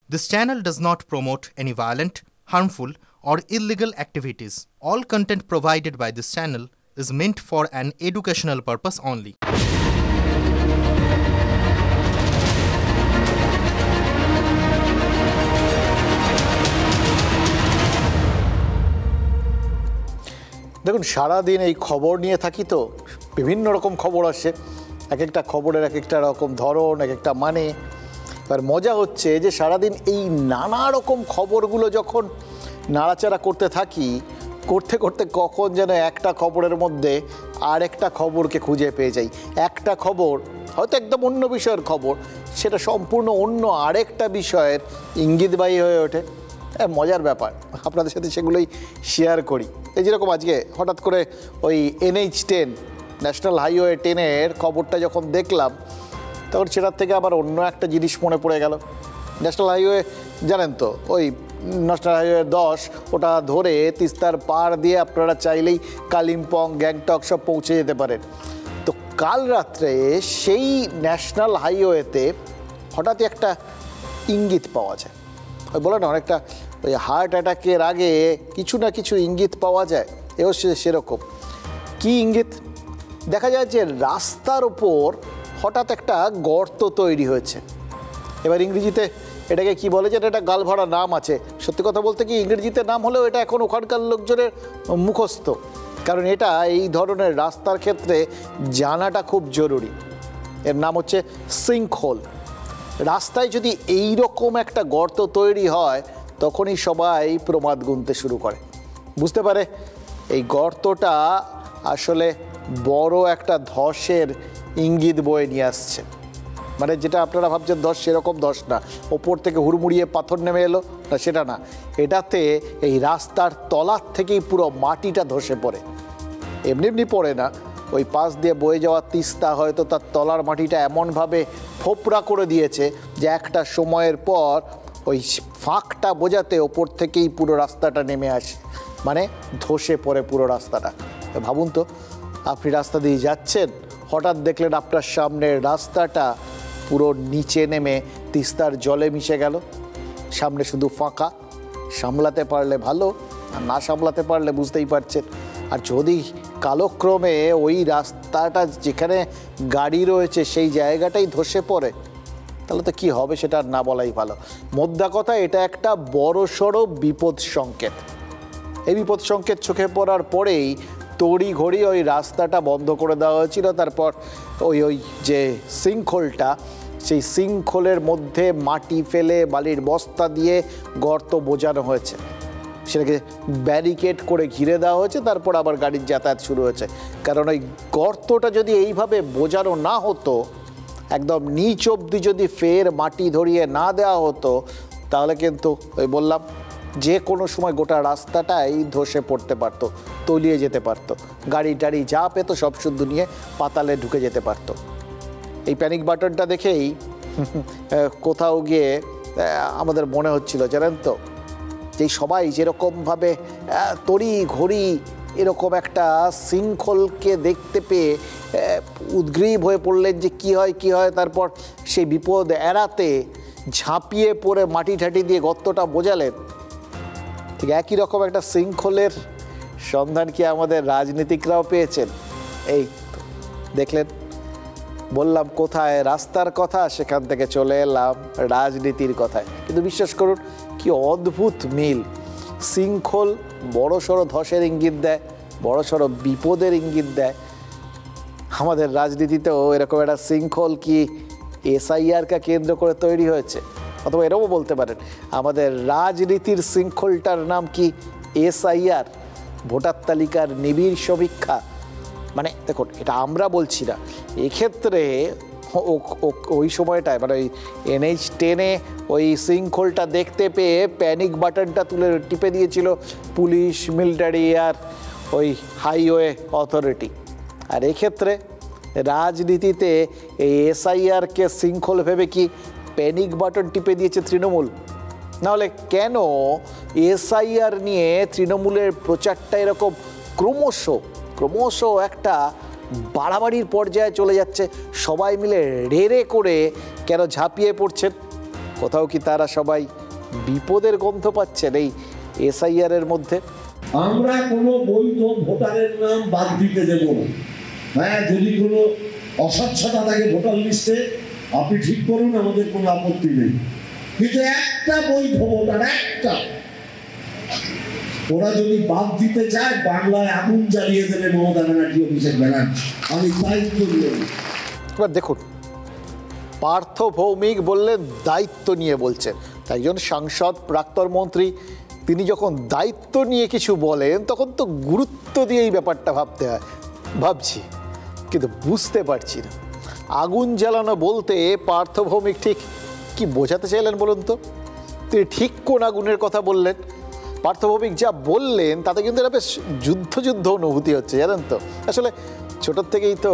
This channel does not promote any violent, harmful, or illegal activities. All content provided by this channel is meant for an educational purpose only. দেখুন, সারাদিন এই খবর নিয়ে থাকি তো বিভিন্ন রকম খবর আসে, এক একটা খবরের এক একটা রকম ধরন, এক একটা মানে। আর মজা হচ্ছে যে সারাদিন এই নানা রকম খবরগুলো যখন নাড়াচাড়া করতে থাকি, করতে করতে কখন যেন একটা খবরের মধ্যে আর একটা খবরকে খুঁজে পেয়ে যাই। একটা খবর হয়তো একদম অন্য বিষয়ের খবর, সেটা সম্পূর্ণ অন্য আরেকটা বিষয়ের ইঙ্গিতবাহী হয়ে ওঠে। মজার ব্যাপার, আপনাদের সাথে সেগুলোই শেয়ার করি। এই যেরকম আজকে হঠাৎ করে ওই NH10 ন্যাশনাল হাইওয়ে 10-এর খবরটা যখন দেখলাম, তখন সেটার থেকে আবার অন্য একটা জিনিস মনে পড়ে গেল। ন্যাশনাল হাইওয়ে জানেন তো, ওই ন্যাশনাল হাইওয়ে 10, ওটা ধরে তিস্তার পার দিয়ে আপনারা চাইলেই কালিম্পং, গ্যাংটক সব পৌঁছে যেতে পারেন। তো কাল রাত্রে সেই ন্যাশনাল হাইওয়েতে হঠাৎই একটা ইঙ্গিত পাওয়া যায়। ওই বলে না, অনেকটা ওই হার্ট অ্যাটাকের আগে কিছু না কিছু ইঙ্গিত পাওয়া যায়, এও সেরকম। কি ইঙ্গিত? দেখা যায় যে রাস্তার ওপর হঠাৎ একটা গর্ত তৈরি হয়েছে। এবার ইংরেজিতে এটাকে কি বলে, যে এটা গালভরা নাম আছে। সত্যি কথা বলতে কি, ইংরেজিতে নাম হলেও এটা এখন ওখানকার লোকজনের মুখস্থ, কারণ এটা এই ধরনের রাস্তার ক্ষেত্রে জানাটা খুব জরুরি। এর নাম হচ্ছে সিঙ্কহোল। রাস্তায় যদি এই রকম একটা গর্ত তৈরি হয়, তখনই সবাই প্রমাদ গুনতে শুরু করে, বুঝতে পারে এই গর্তটা আসলে বড় একটা ধসের ইঙ্গিত বয়ে নিয়ে আসছে। মানে যেটা আপনারা ভাবছেন ধস, সেরকম ধস না, ওপর থেকে হুড়মুড়িয়ে পাথর নেমে এলো না, সেটা না। এটাতে এই রাস্তার তলার থেকেই পুরো মাটিটা ধসে পড়ে। এমনি এমনি পড়ে না, ওই পাশ দিয়ে বয়ে যাওয়া তিস্তা হয়তো তার তলার মাটিটা এমনভাবে ফোপড়া করে দিয়েছে যে একটা সময়ের পর ওই ফাঁকটা বোঝাতে ওপর থেকেই পুরো রাস্তাটা নেমে আসে, মানে ধসে পড়ে পুরো রাস্তাটা। ভাবুন তো, আপনি রাস্তা দিয়ে যাচ্ছেন, হঠাৎ দেখলেন আপনার সামনের রাস্তাটা পুরো নিচে নেমে তিস্তার জলে মিশে গেল। সামনে শুধু ফাঁকা। সামলাতে পারলে ভালো, আর না সামলাতে পারলে বুঝতেই পারছেন। আর যদি কালক্রমে ওই রাস্তাটা যেখানে গাড়ি রয়েছে সেই জায়গাটাই ধসে পড়ে, তাহলে তো কী হবে সেটা আর না বলাই ভালো। মোদ্দা কথা, এটা একটা বড়সড় বিপদ সংকেত। এই বিপদ সংকেত চোখে পড়ার পরেই তড়ি ঘড়ি ওই রাস্তাটা বন্ধ করে দেওয়া হয়েছিল। তারপর ওই যে সিঙ্কহোলটা, সেই সিঙ্কহোলের মধ্যে মাটি ফেলে বালির বস্তা দিয়ে গর্ত বোঝানো হয়েছে, সেটাকে ব্যারিকেড করে ঘিরে দেওয়া হয়েছে। তারপর আবার গাড়ির যাতায়াত শুরু হয়েছে। কারণ ওই গর্তটা যদি এইভাবে বোঝানো না হতো, একদম নিচ অবধি যদি ফের মাটি ধরিয়ে না দেওয়া হতো, তাহলে কিন্তু ওই বললাম যে কোনো সময় গোটা রাস্তাটাই ধসে পড়তে পারতো, তলিয়ে যেতে পারতো। গাড়ি টাড়ি যা পেতো সব শুদ্ধ নিয়ে পাতালে ঢুকে যেতে পারতো। এই প্যানিক বাটনটা দেখেই কোথাও গিয়ে আমাদের মনে হচ্ছিল, জানেন তো, যে সবাই যেরকমভাবে তড়ি ঘড়ি এরকম একটা শৃঙ্খলকে দেখতে পেয়ে উদ্গ্রীব হয়ে পড়লেন যে কী হয়। তারপর সেই বিপদ এড়াতে ঝাঁপিয়ে পড়ে মাটি ঠাটি দিয়ে গর্তটা বোঝালেন। ঠিক একই রকম একটা শৃঙ্খলের সন্ধান কি আমাদের রাজনীতিকরাও পেয়েছেন? এই দেখলেন, বললাম কোথায় রাস্তার কথা, সেখান থেকে চলে এলাম রাজনীতির কথায়। কিন্তু বিশ্বাস করুন, কি অদ্ভুত মিল। শৃঙ্খল বড়সড় ধসের ইঙ্গিত দেয়, বড়সড় বিপদের ইঙ্গিত দেয়। আমাদের রাজনীতিতেও এরকম একটা শৃঙ্খল কি SIR-কে কেন্দ্র করে তৈরি হয়েছে? অথবা এরকমও বলতে পারেন, আমাদের রাজনীতির শৃঙ্খলটার নাম কি SIR, ভোটার তালিকার নিবিড় সমীক্ষা। মানে দেখুন, এটা আমরা বলছি না, এক্ষেত্রে ওই সময়টায় মানে ওই NH10-এ ওই শৃঙ্খলটা দেখতে পেয়ে প্যানিক বাটনটা তুলে টিপে দিয়েছিল পুলিশ, মিলিটারি আর ওই হাইওয়ে অথরিটি। আর এক্ষেত্রে রাজনীতিতে এই SIR-কে শৃঙ্খল ভেবে কি প্যানিক বাটন টিপে দিয়েছে তৃণমূল? নাহলে কেন SIR নিয়ে তৃণমূলের প্রচারটা এরকম ক্রমশ একটা বাড়াবাড়ির পর্যায়ে চলে যাচ্ছে? সবাই মিলে রে করে কেন ঝাঁপিয়ে পড়ছেন? কোথাও কি তারা সবাই বিপদের গন্ধ পাচ্ছেন এই এসআইআর এর মধ্যে? আমরা কোনো বৈধ ভোটারের নাম বাদ দিতে দেব না। হ্যাঁ, যদি কোনো অস্বচ্ছতা থাকে ভোটার লিস্টে আপনি ঠিক করুন, আমাদের কোনো আপত্তি নেই, কিন্তু একটা বৈধ ভোটার একটা ওরা যদি বাদ দিতে চায় বাংলায় আগুন জ্বালিয়ে দেবে মমতা ব্যানার্জি, অভিষেক ব্যানার্জি। আমি দায়িত্ব নিয়ে। এবার দেখুন, পার্থ ভৌমিক বললেন দায়িত্ব নিয়ে বলছেন। একজন সাংসদ, প্রাক্তন মন্ত্রী, তিনি যখন দায়িত্ব নিয়ে কিছু বলেন তখন তো গুরুত্ব দিয়ে এই ব্যাপারটা ভাবতে হয়। ভাবছি, কিন্তু বুঝতে পারছি না আগুন জ্বালানো বলতে পার্থ ভৌমিক ঠিক কি বোঝাতে চাইলেন বলুন তো? তিনি ঠিক কোন আগুনের কথা বললেন? পার্থ ভৌমিক যা বললেন তাতে কিন্তু এটা বেশ যুদ্ধ অনুভূতি হচ্ছে, জানেন তো। আসলে ছোটোর থেকেই তো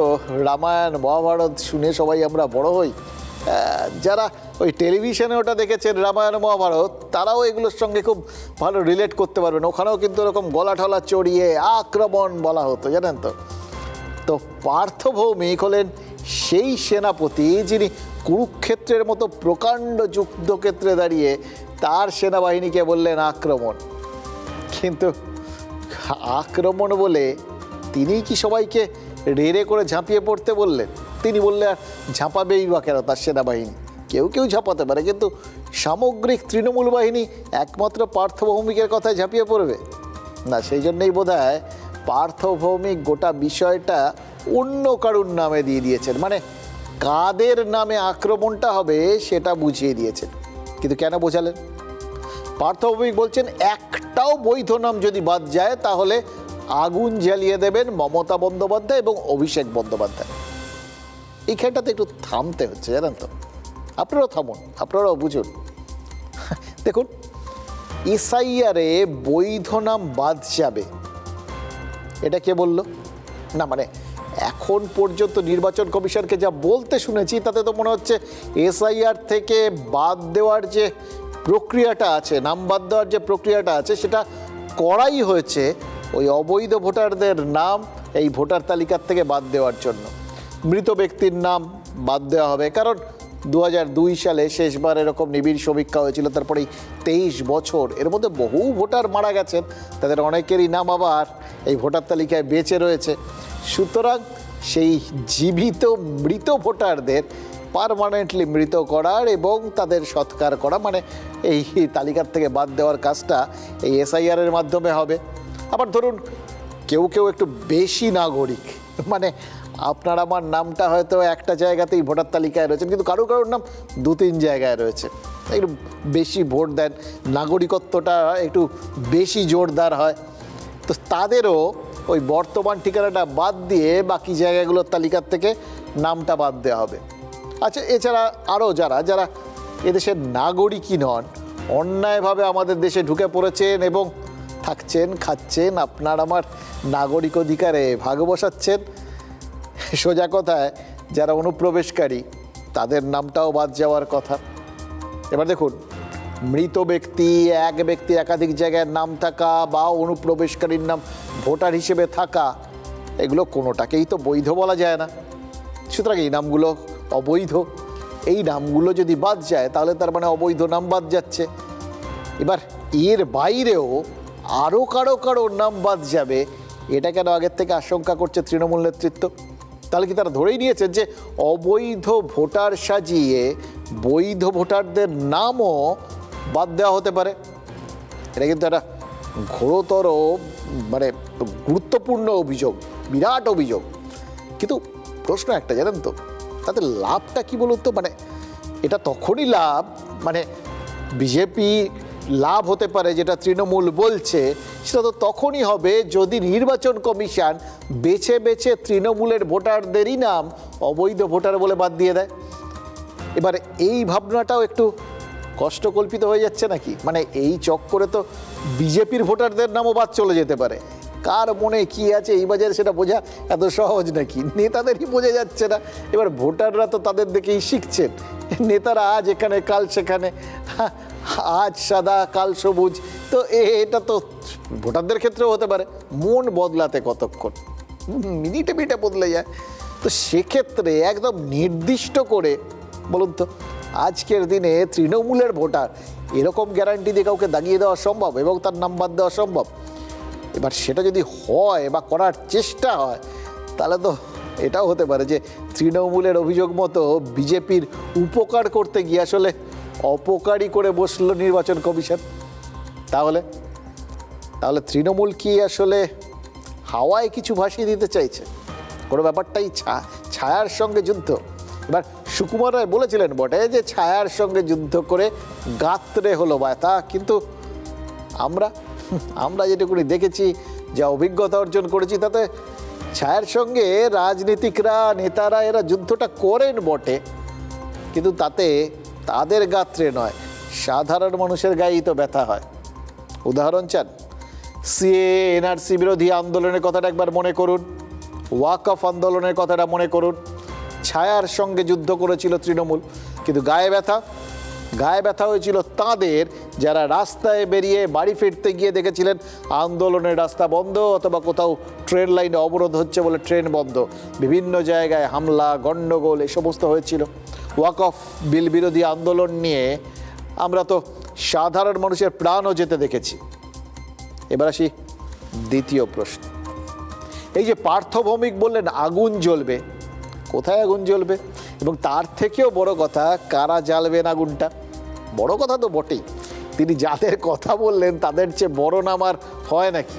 রামায়ণ মহাভারত শুনে সবাই আমরা বড় হই। যারা ওই টেলিভিশনে ওটা দেখেছেন রামায়ণ মহাভারত, তারাও এগুলোর সঙ্গে খুব ভালো রিলেট করতে পারবেন। ওখানেও কিন্তু এরকম গলা ঠলা চড়িয়ে আক্রমণ বলা হতো, জানেন তো। তো পার্থ ভৌমিক হলেন সেই সেনাপতি যিনি কুরুক্ষেত্রের মতো প্রকাণ্ড যুদ্ধক্ষেত্রে দাঁড়িয়ে তার সেনাবাহিনীকে বললেন আক্রমণ। কিন্তু আক্রমণ বলে তিনি কি সবাইকে রেড়ে করে ঝাঁপিয়ে পড়তে বললেন? তিনি বললে আর ঝাঁপাবেই বা কেন তার সেনাবাহিনী? কেউ ঝাঁপাতে পারে, কিন্তু সামগ্রিক তৃণমূল বাহিনী একমাত্র পার্থ ভৌমিকের কথায় ঝাঁপিয়ে পড়বে না। সেই জন্যই বোধহয় পার্থ ভৌমিক গোটা বিষয়টা অন্য কারুর নামে দিয়ে দিয়েছেন, মানে কাদের নামে আক্রমণটা হবে সেটা বুঝিয়ে দিয়েছেন। কিন্তু কেন বোঝালেন? পার্থ ভৌমিক বলছেন একটাও বৈধ নাম যদি বাদ যায় তাহলে আগুন জ্বালিয়ে দেবেন মমতা বন্দ্যোপাধ্যায় এবং অভিষেক বন্দ্যোপাধ্যায়। এইখানটাতে একটু থামতে হচ্ছে, জানেন তো। আপনারাও থামুন, আপনারাও বুঝুন। দেখুন, এসআইআরে বৈধ নাম বাদ যাবে এটা কে বলল? না, মানে এখন পর্যন্ত নির্বাচন কমিশনকে যা বলতে শুনেছি তাতে তো মনে হচ্ছে এসআইআর থেকে বাদ দেওয়ার যে প্রক্রিয়াটা আছে, নাম বাদ দেওয়ার যে প্রক্রিয়াটা আছে, সেটা করাই হয়েছে ওই অবৈধ ভোটারদের নাম এই ভোটার তালিকার থেকে বাদ দেওয়ার জন্য। মৃত ব্যক্তির নাম বাদ দেওয়া হবে, কারণ 2002 সালে শেষবার এরকম নিবিড় সমীক্ষা হয়েছিল। তারপরেই 23 বছর, এর মধ্যে বহু ভোটার মারা গেছেন, তাদের অনেকেরই নাম আবার এই ভোটার তালিকায় বেঁচে রয়েছে। সুতরাং সেই জীবিত মৃত ভোটারদের পার্মানেন্টলি মৃত করার এবং তাদের সৎকার করা, মানে এই তালিকার থেকে বাদ দেওয়ার কাজটা এই এসআইআরের মাধ্যমে হবে। আবার ধরুন কেউ একটু বেশি নাগরিক, মানে আপনার আমার নামটা হয়তো একটা জায়গাতেই ভোটার তালিকায় রয়েছেন, কিন্তু কারোর নাম 2-3 জায়গায় রয়েছে, একটু বেশি ভোট দেন, নাগরিকত্বটা একটু বেশি জোরদার হয়, তো তাদেরও ওই বর্তমান ঠিকানাটা বাদ দিয়ে বাকি জায়গাগুলোর তালিকার থেকে নামটা বাদ দেওয়া হবে। আচ্ছা, এছাড়া আরও যারা এদেশের নাগরিকই নন, অন্যায়ভাবে আমাদের দেশে ঢুকে পড়েছেন এবং থাকছেন, খাচ্ছেন, আপনার আমার নাগরিক অধিকারে ভাগ বসাচ্ছেন, সোজা কথায় যারা অনুপ্রবেশকারী তাদের নামটাও বাদ যাওয়ার কথা। এবার দেখুন, মৃত ব্যক্তি, এক ব্যক্তি একাধিক জায়গায় নাম থাকা বা অনুপ্রবেশকারীর নাম ভোটার হিসেবে থাকা, এগুলো কোনোটাকেই তো বৈধ বলা যায় না। সুতরাং এই নামগুলো অবৈধ। এই নামগুলো যদি বাদ যায় তাহলে তার মানে অবৈধ নাম বাদ যাচ্ছে। এবার এর বাইরেও আরও কারো নাম বাদ যাবে, এটা কেন আগের থেকে আশঙ্কা করছে তৃণমূল নেতৃত্ব? তাহলে কি তারা ধরেই নিয়েছেন যে অবৈধ ভোটার সাজিয়ে বৈধ ভোটারদের নামও বাদ দেওয়া হতে পারে? এটা কিন্তু একটা ঘোরতর, মানে গুরুত্বপূর্ণ অভিযোগ, বিরাট অভিযোগ। কিন্তু প্রশ্ন একটা, জানেন তো, তাতে লাভটা কি বলুন তো? মানে এটা তখনই লাভ, মানে বিজেপি লাভ হতে পারে যেটা তৃণমূল বলছে, সেটা তো তখনই হবে যদি নির্বাচন কমিশন বেছে বেছে তৃণমূলের ভোটারদেরই নাম অবৈধ ভোটার বলে বাদ দিয়ে দেয়। এবার এই ভাবনাটাও একটু কষ্টকল্পিত হয়ে যাচ্ছে নাকি? মানে এই চক্করে তো বিজেপির ভোটারদের নামও বাদ চলে যেতে পারে। কার মনে কি আছে এই বাজারে সেটা বোঝা এত সহজ নাকি? নেতাদেরই বোঝা যাচ্ছে না। এবার ভোটাররা তো তাদের দেখেই শিখছেন। নেতারা আজ এখানে কাল সেখানে, আজ সাদা কাল সবুজ, তো এটা তো ভোটারদের ক্ষেত্রেও হতে পারে। মন বদলাতে কতক্ষণ, মিনিটে বদলে যায়। তো সেক্ষেত্রে একদম নির্দিষ্ট করে বলুন তো আজকের দিনে তৃণমূলের ভোটার এরকম গ্যারান্টি দিয়ে কাউকে দাগিয়ে দেওয়া সম্ভব এবং তার নাম বাদ দেওয়া সম্ভব? এবার সেটা যদি হয় বা করার চেষ্টা হয় তাহলে তো এটাও হতে পারে যে তৃণমূলের অভিযোগ মতো বিজেপির উপকার করতে গিয়ে আসলে অপকারই করে বসলো নির্বাচন কমিশন। তাহলে তৃণমূল কি আসলে হাওয়ায় কিছু ভাসিয়ে দিতে চাইছে? কোনো ব্যাপারটাই ছায়ার সঙ্গে যুদ্ধ। এবার সুকুমার রায় বলেছিলেন বটে যে ছায়ার সঙ্গে যুদ্ধ করে গাত্রে হলো ব্যথা, কিন্তু আমরা যেটুকুনি দেখেছি, যা অভিজ্ঞতা অর্জন করেছি, তাতে ছায়ার সঙ্গে রাজনীতিকরা, নেতারা এরা যুদ্ধটা করেন বটে, কিন্তু তাতে তাদের গাত্রে নয়, সাধারণ মানুষের গায়েই তো ব্যথা হয়। উদাহরণ চান? সিএএ এনআরসি বিরোধী আন্দোলনের কথাটা একবার মনে করুন, ওয়াকফ আন্দোলনের কথাটা মনে করুন। ছায়ার সঙ্গে যুদ্ধ করেছিল তৃণমূল, কিন্তু গায়ে ব্যথা হয়েছিল তাদের, যারা রাস্তায় বেরিয়ে বাড়ি ফিরতে গিয়ে দেখেছিলেন আন্দোলনের রাস্তা বন্ধ, অথবা কোথাও ট্রেন লাইনে অবরোধ হচ্ছে বলে ট্রেন বন্ধ, বিভিন্ন জায়গায় হামলা, গণ্ডগোল এ সমস্ত হয়েছিল। ওয়াকফ বিল বিরোধী আন্দোলন নিয়ে আমরা তো সাধারণ মানুষের প্রাণও যেতে দেখেছি। এবার আসি দ্বিতীয় প্রশ্ন। এই যে পার্থ ভৌমিক বললেন আগুন জ্বলবে, কোথায় আগুন জ্বলবে? এবং তার থেকেও বড় কথা, কারা জ্বালবেন আগুনটা? বড় কথা তো বটেই, তিনি যাদের কথা বললেন তাদের চেয়ে বড় নাম আর হয় নাকি?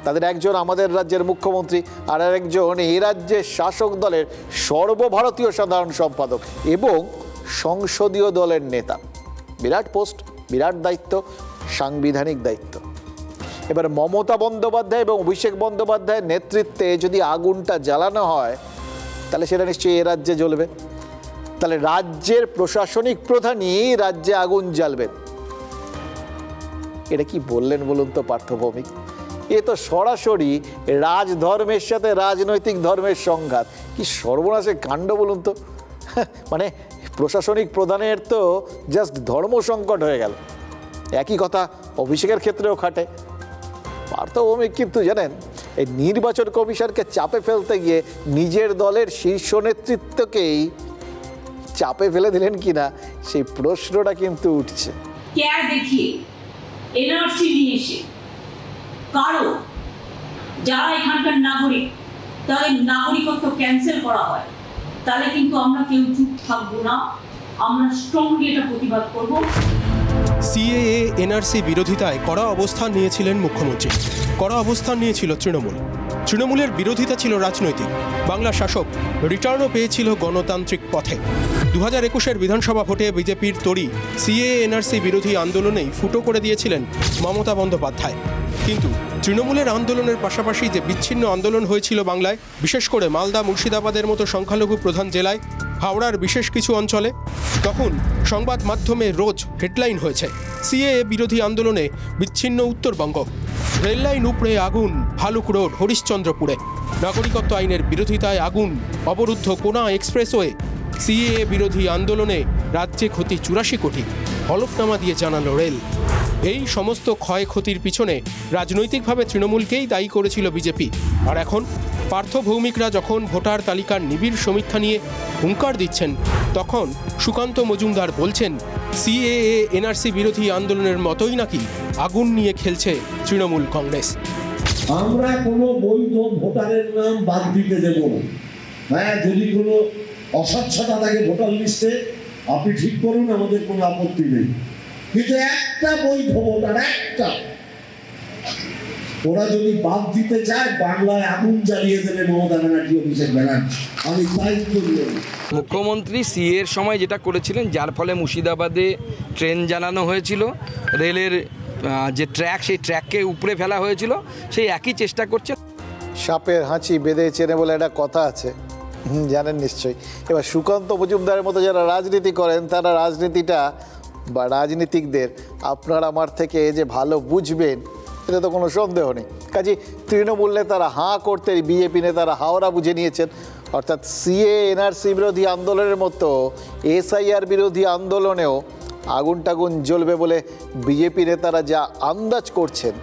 তাদের একজন আমাদের রাজ্যের মুখ্যমন্ত্রী, আর একজন এই রাজ্যের শাসক দলের সর্বভারতীয় সাধারণ সম্পাদক এবং সংসদীয় দলের নেতা। বিরাট পোস্ট, বিরাট দায়িত্ব, সাংবিধানিক দায়িত্ব। এবার মমতা বন্দ্যোপাধ্যায় এবং অভিষেক বন্দ্যোপাধ্যায়ের নেতৃত্বে যদি আগুনটা জ্বালানো হয় তাহলে সেটা নিশ্চয়ই এ রাজ্যে জ্বলবে। তাহলে রাজ্যের প্রশাসনিক প্রধানই রাজ্যে আগুন জ্বালবেন, এটা কি বললেন বলুন তো পার্থ ভৌমিক? এ তো সরাসরি রাজধর্মের সাথে রাজনৈতিক ধর্মের সংঘাত। কি সর্বনাশের কাণ্ড বলুন তো! মানে প্রশাসনিক প্রধানের তো জাস্ট ধর্ম সংকট হয়ে গেল। একই কথা অভিষেকের ক্ষেত্রেও খাটে। পার্থ ভৌমিক কিন্তু জানেন, এই নির্বাচন কমিশনকে চাপে ফেলতে গিয়ে নিজের দলের শীর্ষ নেতৃত্বকেই চাপে ফেলে দিলেন কিনা সেই প্রশ্নটা কিন্তু উঠছে। দেখিয়ে এনআরসি নিয়ে এসে কারো যারা এখানকার নাগরিক তাদের নাগরিকত্ব ক্যান্সেল করা হয়, তাহলে কিন্তু আমরা কেউ চুপ থাকবো না, আমরা স্ট্রংলি এটা প্রতিবাদ করব। সিএএ এনআরসি বিরোধিতায় কড়া অবস্থান নিয়েছিলেন মুখ্যমন্ত্রী, কড়া অবস্থান নিয়েছিল তৃণমূলের বিরোধিতা ছিল রাজনৈতিক। বাংলা শাসক রিটার্নও পেয়েছিল গণতান্ত্রিক পথে। 2021 বিধানসভা ভোটে বিজেপির তড়ি সিএএ এনআরসি বিরোধী আন্দোলনেই ফুটো করে দিয়েছিলেন মমতা বন্দ্যোপাধ্যায়। কিন্তু তৃণমূলের আন্দোলনের পাশাপাশি যে বিচ্ছিন্ন আন্দোলন হয়েছিল বাংলায়, বিশেষ করে মালদা, মুর্শিদাবাদের মতো সংখ্যালঘু প্রধান জেলায়, হাওড়ার বিশেষ কিছু অঞ্চলে, তখন সংবাদ মাধ্যমে রোজ হেডলাইন হয়েছে সিএএ বিরোধী আন্দোলনে বিচ্ছিন্ন উত্তরবঙ্গ, রেললাইন উপড়ে আগুন ভালুক রোড হরিশ্চন্দ্রপুরে, নাগরিকত্ব আইনের বিরোধিতায় আগুন অবরুদ্ধ কোনা এক্সপ্রেসওয়ে, সিএএ বিরোধী আন্দোলনে রাজ্যে ক্ষতি 84 কোটি, হলফনামা দিয়ে জানালো রেল। এই সমস্ত ক্ষয়ক্ষতির পিছনে রাজনৈতিকভাবে তৃণমূলকেই দায়ী করেছিল বিজেপি। আর এখন পার্থ ভৌমিকরা যখন ভোটার তালিকার নিবিড় সমীক্ষা নিয়ে হুঙ্কার দিচ্ছেন, তখন সুকান্ত মজুমদার বলছেন সিএএ এনআরসি বিরোধী আন্দোলনের মতোই নাকি আগুন নিয়ে খেলছে তৃণমূল কংগ্রেস। আমরা কোনো বৈধ ভোটারের নাম বাদ দিতে দেব না। হ্যাঁ, যদি কোনো অস্বচ্ছতা থাকে ভোটার লিস্টে, আপনি ঠিক করুন, আমাদের কোনো আপত্তি নেই, কিন্তু একটা বৈধ ভোটার, একটা, ওরা যদি বাদ দিতে চায় বাংলায় আগুন জ্বালিয়ে দেবে মমতা ব্যানার্জি, অভিষেক ব্যানার্জি। আমি তাই বলি। মুখ্যমন্ত্রী সিএর সময় যেটা করেছিলেন, যার ফলে মুর্শিদাবাদে ট্রেন জ্বালানো হয়েছিল, রেলের যে ট্র্যাক সেই ট্র্যাককে উপড়ে ফেলা হয়েছিল, সেই একই চেষ্টা করছে। সাপের হাঁচি বেঁধে চেনে বলে একটা কথা আছে, জানেন নিশ্চয়ই। এবার সুকান্ত মজুমদারের মতো যারা রাজনীতি করেন, তারা রাজনীতিটা বা রাজনীতিকদের আপনার আমার থেকে যে ভালো বুঝবেন এটা তো কোনো সন্দেহ নেই। কাজে তৃণমূল নেতারা হাঁ করতে বিজেপি নেতারা হাওড়া বুঝে নিয়েছেন। অর্থাৎ সিএ এনআরসি বিরোধী আন্দোলনের মতো এসআইআর বিরোধী আন্দোলনেও আগুন টাগুন জ্বলবে বলে বিজেপি নেতারা যা আন্দাজ করছেন,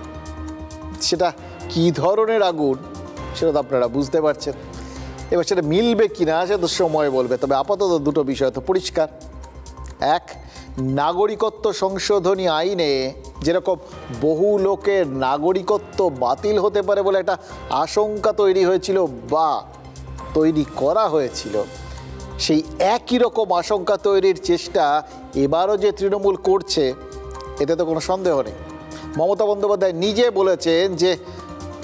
সেটা কী ধরনের আগুন সেটা তো আপনারা বুঝতে পারছেন। এবার সেটা মিলবে কিনা সেটা তো সময় বলবে। তবে আপাতত দুটো বিষয় তো পরিষ্কার। এক, নাগরিকত্ব সংশোধনী আইনে যেরকম বহু লোকের নাগরিকত্ব বাতিল হতে পারে বলে একটা আশঙ্কা তৈরি হয়েছিল বা তৈরি করা হয়েছিল, সেই একই রকম আশঙ্কা তৈরির চেষ্টা এবারও যে তৃণমূল করছে এতে তো কোনো সন্দেহ নেই। মমতা বন্দ্যোপাধ্যায় নিজে বলেছেন যে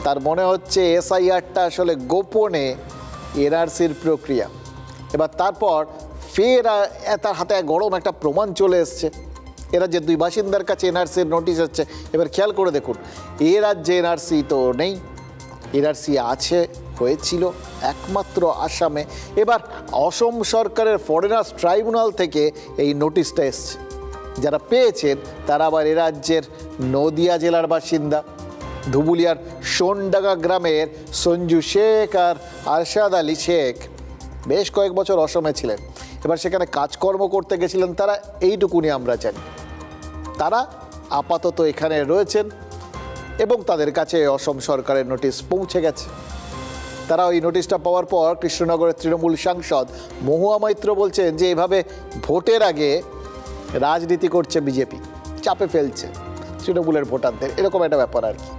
তার মনে হচ্ছে এসআইআরটা আসলে গোপনে এনআরসির প্রক্রিয়া। এবার তারপর ফের তার হাতে গরম একটা প্রমাণ চলে এসছে। এ রাজ্যের 2 বাসিন্দার কাছে এনআরসির নোটিশ হচ্ছে। এবার খেয়াল করে দেখুন, এ রাজ্যে এনআরসি তো নেই, এনআরসি আছে হয়েছিল একমাত্র আসামে। এবার অসম সরকারের ফরেনার্স ট্রাইব্যুনাল থেকে এই নোটিশটা এসছে। যারা পেয়েছেন তারা আবার এ রাজ্যের নদিয়া জেলার বাসিন্দা, ধুবুলিয়ার সোনডাঙ্গা গ্রামের সঞ্জু শেখ আর আরশাদ আলী শেখ বেশ কয়েক বছর অসমে ছিলেন। এবার সেখানে কাজকর্ম করতে গেছিলেন তারা, এইটুকুনি আমরা জানি। তারা আপাতত এখানে রয়েছেন এবং তাদের কাছে অসম সরকারের নোটিশ পৌঁছে গেছে। তারা ওই নোটিশটা পাওয়ার পর কৃষ্ণনগরের তৃণমূল সাংসদ মহুয়া মৈত্র বলছেন যে এভাবে ভোটের আগে রাজনীতি করছে বিজেপি, চাপে ফেলছে তৃণমূলের ভোটারদের, এরকম একটা ব্যাপার আর কি।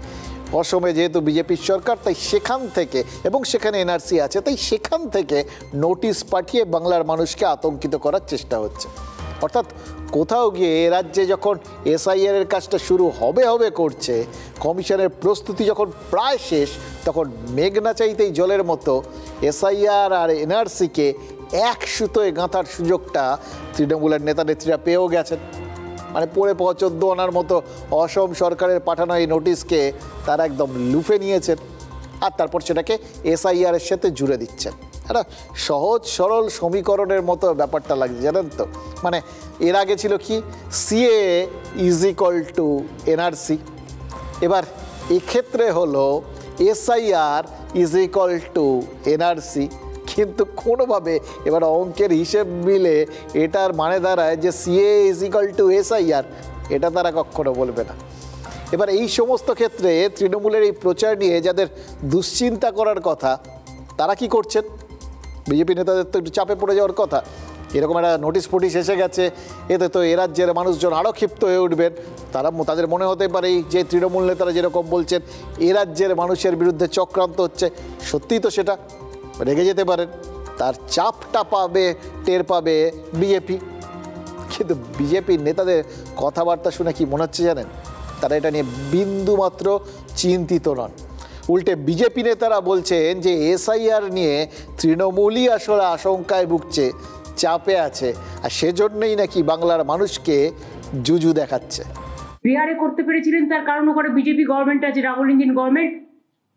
অসমে যেহেতু বিজেপির সরকার, তাই সেখান থেকে, এবং সেখানে এনআরসি আছে, তাই সেখান থেকে নোটিশ পাঠিয়ে বাংলার মানুষকে আতঙ্কিত করার চেষ্টা হচ্ছে। অর্থাৎ কোথাও গিয়ে এ রাজ্যে যখন এসআইআরের কাজটা শুরু হবে করছে, কমিশনের প্রস্তুতি যখন প্রায় শেষ, তখন মেঘনা চাইতেই জলের মতো এসআইআর আর এনআরসিকে এক সুতোয় গাঁথার সুযোগটা তৃণমূলের নেতা নেত্রীরা পেয়েও গেছেন। মানে পড়ে 14 আনার মতো অসম সরকারের পাঠানো এই নোটিশকে তারা একদম লুফে নিয়েছেন আর তারপর সেটাকে এসআইআরের সাথে জুড়ে দিচ্ছেন। একটা সহজ সরল সমীকরণের মতো ব্যাপারটা লাগছে, জানেন তো। মানে এর আগে ছিল কি, CA is equal to NRC, এবার এক্ষেত্রে হলো SIR is equal to NRC. কিন্তু কোনোভাবে এবার অঙ্কের হিসেব মিলে এটার মানে দাঁড়ায় যে CA is equal to SIR, এটা তারা কখনো বলবে না। এবার এই সমস্ত ক্ষেত্রে তৃণমূলের এই প্রচার নিয়ে যাদের দুশ্চিন্তা করার কথা, তারা কি করছেন? বিজেপি নেতাদের তো একটু চাপে পড়ে যাওয়ার কথা। এরকম একটা নোটিশ ফোটিশ এসে গেছে, এতে তো এ রাজ্যের মানুষজন আরও ক্ষিপ্ত হয়ে উঠবেন। তাদের মনে হতে পারে যে তৃণমূল নেতারা যেরকম বলছেন এ রাজ্যের মানুষের বিরুদ্ধে চক্রান্ত হচ্ছে, সত্যিই তো সেটা, রেগে যেতে পারেন। তার চাপটা টের পাবে বিজেপি। কিন্তু বিজেপির নেতাদের কথাবার্তা শুনে কি মনে হচ্ছে জানেন? তারা এটা নিয়ে বিন্দুমাত্র চিন্তিত নন। উল্টে বিজেপি নেতারা বলছেন যে এসআইআর নিয়ে তৃণমূলই আসলে আশঙ্কায় ভুগছে, চাপে আছে, আর সেজন্যই নাকি বাংলার মানুষকে জুজু দেখাচ্ছে। বিহারে করতে পেরেছিলেন তার কারণ ওখানে বিজেপি গভর্নমেন্ট আছে, double engine government.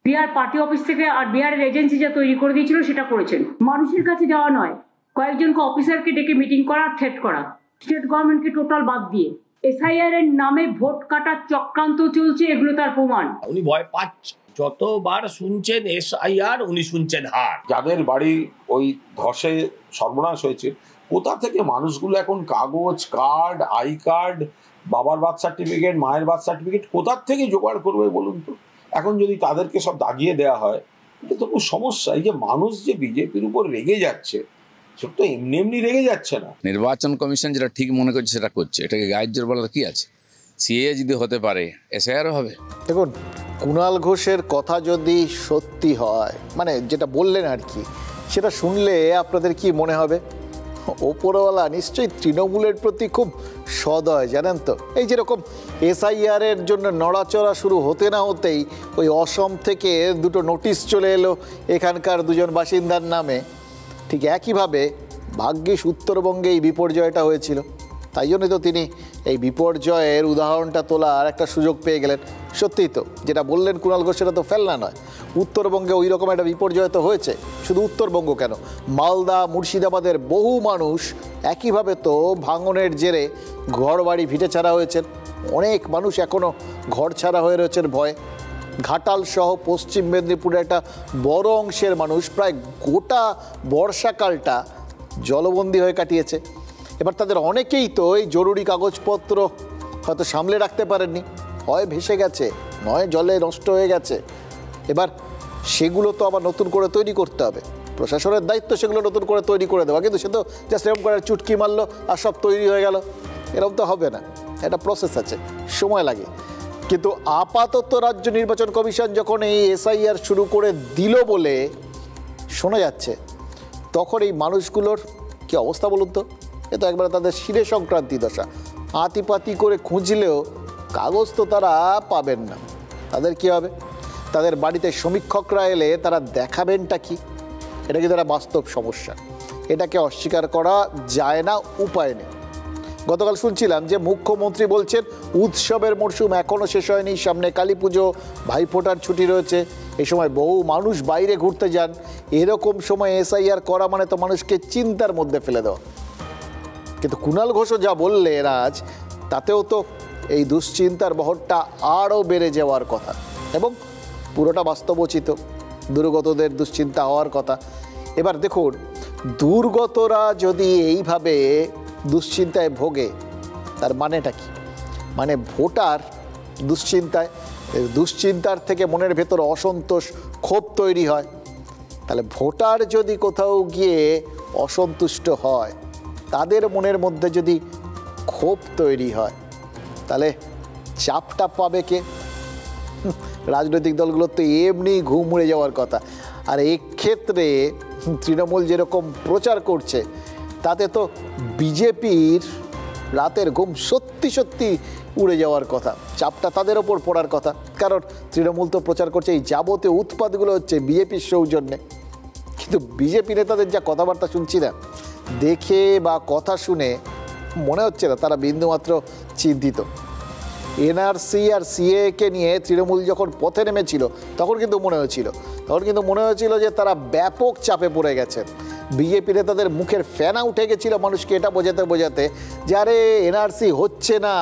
Bihar party office থেকে আর বিহারের এজেন্সি যা তৈরি করে দিয়েছিল সেটা করেছেন। মানুষের কাছে যাওয়া নয়, কয়েকজনকে অফিসারকে ডেকে মিটিং করা, থ্রেট করা, স্টেট গভর্নমেন্টকে টোটাল বাদ দিয়ে এসআইআর এর নামে ভোট কাটার চক্রান্ত চলছে, এগুলো তার প্রমাণ। উনি ভয় পাচ্ছে, যতবার শুনছেন এসআইআর উনি শুনছেন হার। যাদের বাড়ি ওই ধসে সর্বনাশ হয়েছে, কোথা থেকে মানুষগুলো এখন কাগজ, কার্ড, আই কার্ড, বাবার বার্থ সার্টিফিকেট, মায়ের বার্থ সার্টিফিকেট কোথার থেকে জোগাড় করবে বলুন তো? এখন যদি তাদেরকে সব দাগিয়ে দেওয়া হয়, এটা তো খুব সমস্যা। এই যে মানুষ যে বিজেপির উপর রেগে যাচ্ছে, সেটা তো এমনি এমনি রেগে যাচ্ছে না। নির্বাচন কমিশন যেটা ঠিক মনে করছে সেটা করছে, এটাকে গাইড বলার কি আছে? সিএ যদি হতে পারে, এসআইআরও হবে। দেখুন, কুণাল ঘোষের কথা যদি সত্যি হয়, মানে যেটা বললেন আর কি, সেটা শুনলে আপনাদের কি মনে হবে? ওপরওয়ালা নিশ্চয়ই তৃণমূলের প্রতি খুব সদয়, জানেন তো। এই যেরকম এসআইআরের জন্য নড়াচড়া শুরু হতে না হতেই ওই অসম থেকে 2টো নোটিশ চলে এলো এখানকার 2জন বাসিন্দার নামে, ঠিক একইভাবে ভাগ্যিস উত্তরবঙ্গে এই বিপর্যয়টা হয়েছিল। তাই জন্যই তো তিনি এই বিপর্যয়ের উদাহরণটা তোলার একটা সুযোগ পেয়ে গেলেন। সত্যিই তো যেটা বললেন কুণাল ঘোষ, সেটা তো ফেলনা নয়। উত্তরবঙ্গে ওই রকম একটা বিপর্যয় তো হয়েছে। শুধু উত্তরবঙ্গ কেন, মালদা, মুর্শিদাবাদের বহু মানুষ একইভাবে তো ভাঙনের জেরে ঘর বাড়ি ভিটে ছাড়া হয়েছেন। অনেক মানুষ এখনও ঘর ছাড়া হয়ে রয়েছেন ভয়ে। ঘাটাল সহ পশ্চিম মেদিনীপুরের একটা বড় অংশের মানুষ প্রায় গোটা বর্ষাকালটা জলবন্দী হয়ে কাটিয়েছে। এবার তাদের অনেকেই তো এই জরুরি কাগজপত্র হয়তো সামলে রাখতে পারেননি, হয় ভেসে গেছে, নয় জলে নষ্ট হয়ে গেছে। এবার সেগুলো তো আবার নতুন করে তৈরি করতে হবে। প্রশাসনের দায়িত্ব সেগুলো নতুন করে তৈরি করে দেওয়া, কিন্তু সে তো জাস্ট এরকম করে চুটকি মারলো আর সব তৈরি হয়ে গেল, এরকম তো হবে না। একটা প্রসেস আছে, সময় লাগে। কিন্তু আপাতত রাজ্য নির্বাচন কমিশন যখন এই এসআইআর শুরু করে দিল বলে শোনা যাচ্ছে, তখন এই মানুষগুলোর কি অবস্থা বলুন তো? এ তো একবারে তাদের শিরে সংক্রান্তি দশা। আতিপাতি করে খুঁজলেও কাগজ তো তারা পাবেন না। তাদের কি হবে? তাদের বাড়িতে সমীক্ষকরা এলে তারা দেখাবেনটা কি? এটা কিন্তু একটা বাস্তব সমস্যা, এটাকে অস্বীকার করা যায় না, উপায় নেই। গতকাল শুনছিলাম যে মুখ্যমন্ত্রী বলছেন উৎসবের মরশুম এখনও শেষ হয়নি, সামনে কালী পুজো, ভাইফোঁটার ছুটি রয়েছে, এই সময় বহু মানুষ বাইরে ঘুরতে যান, এরকম সময় এসআইআর করা মানে তো মানুষকে চিন্তার মধ্যে ফেলে দেওয়া। কিন্তু কুণাল ঘোষও যা বললেন আজ, তাতেও তো এই দুশ্চিন্তার বহরটা আরও বেড়ে যাওয়ার কথা, এবং পুরোটা বাস্তবোচিত। দুর্গতদের দুশ্চিন্তা হওয়ার কথা। এবার দেখুন, দুর্গতরা যদি এইভাবে দুশ্চিন্তায় ভোগে, তার মানেটা কি? মানে ভোটার দুশ্চিন্তায়, দুশ্চিন্তার থেকে মনের ভেতর অসন্তোষ, ক্ষোভ তৈরি হয়। তাহলে ভোটার যদি কোথাও গিয়ে অসন্তুষ্ট হয়, তাদের মনের মধ্যে যদি ক্ষোভ তৈরি হয়, তাহলে চাপটা পাবে কে? রাজনৈতিক দলগুলোর তো এমনি ঘুম উড়ে যাওয়ার কথা। আর এক্ষেত্রে তৃণমূল যেরকম প্রচার করছে, তাতে তো বিজেপির রাতের ঘুম সত্যি সত্যি উড়ে যাওয়ার কথা, চাপটা তাদের ওপর পড়ার কথা। কারণ তৃণমূল তো প্রচার করছে এই যাবতীয় উৎপাতগুলো হচ্ছে বিজেপির সৌজন্যে। কিন্তু বিজেপি নেতাদের যা কথাবার্তা শুনছি না, দেখে বা কথা শুনে মনে হচ্ছে না তারা বিন্দুমাত্র চিন্তিত। এনআরসি আর সিএকে নিয়ে তৃণমূল যখন পথে নেমেছিল, তখন কিন্তু মনে হয়েছিল যে তারা ব্যাপক চাপে পড়ে গেছেন। বিজেপি নেতাদের মুখের ফেনা উঠে গেছিল মানুষকে এটা বোঝাতে বোঝাতে যে আরে এনআরসি হচ্ছে না,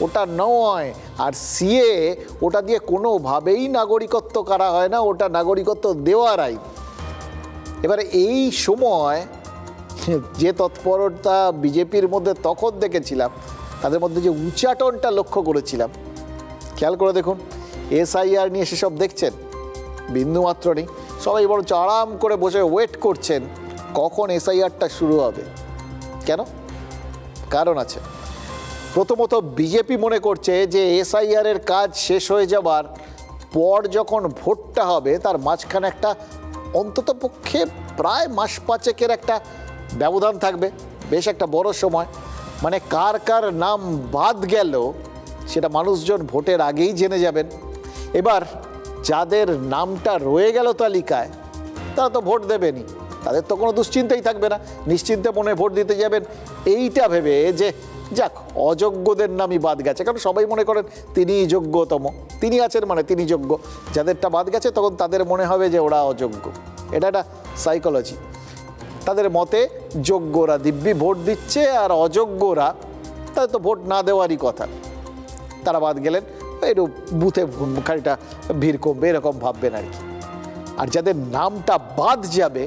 ওটা নয়, আর সিএ ওটা দিয়ে কোনোভাবেই নাগরিকত্ব করা হয় না, ওটা নাগরিকত্ব দেওয়ার আইন। এবারে এই সময় যে তৎপরতা বিজেপির মধ্যে তখন দেখেছিলাম, তাদের মধ্যে যে উচ্চাটনটা লক্ষ্য করেছিলাম, খেয়াল করে দেখুন, এসআইআর নিয়ে সেসব দেখছেন বিন্দুমাত্র নেই। সবাই বরঞ্চ আরাম করে বসে ওয়েট করছেন কখন এসআইআরটা শুরু হবে। কেন? কারণ আছে। প্রথমত বিজেপি মনে করছে যে এসআইআরের কাজ শেষ হয়ে যাবার পর যখন ভোটটা হবে, তার মাঝখানে একটা অন্ততপক্ষে প্রায় মাস পাঁচেকের একটা ব্যবধান থাকবে, বেশ একটা বড় সময়। মানে কার কার নাম বাদ গেল সেটা মানুষজন ভোটের আগেই জেনে যাবেন। এবার যাদের নামটা রয়ে গেল তালিকায়, তারা তো ভোট দেবেনই, তাদের তো কোনো দুশ্চিন্তাই থাকবে না, নিশ্চিন্তে মনে ভোট দিতে যাবেন, এইটা ভেবে যে যাক অযোগ্যদের নামই বাদ গেছে। কারণ সবাই মনে করেন তিনিই যোগ্যতম, তিনি আছেন মানে তিনি যোগ্য। যাদেরটা বাদ গেছে তখন তাদের মনে হবে যে ওরা অযোগ্য। এটা একটা সাইকোলজি। তাদের মতে যোগ্যরা দিব্যি ভোট দিচ্ছে, আর অযোগ্যরা তাদের তো ভোট না দেওয়ারই কথা, তারা বাদ গেলেন, একটু বুথে খানিকটা ভিড় কমবে, এরকম ভাববেন আর কি। আর যাদের নামটা বাদ যাবে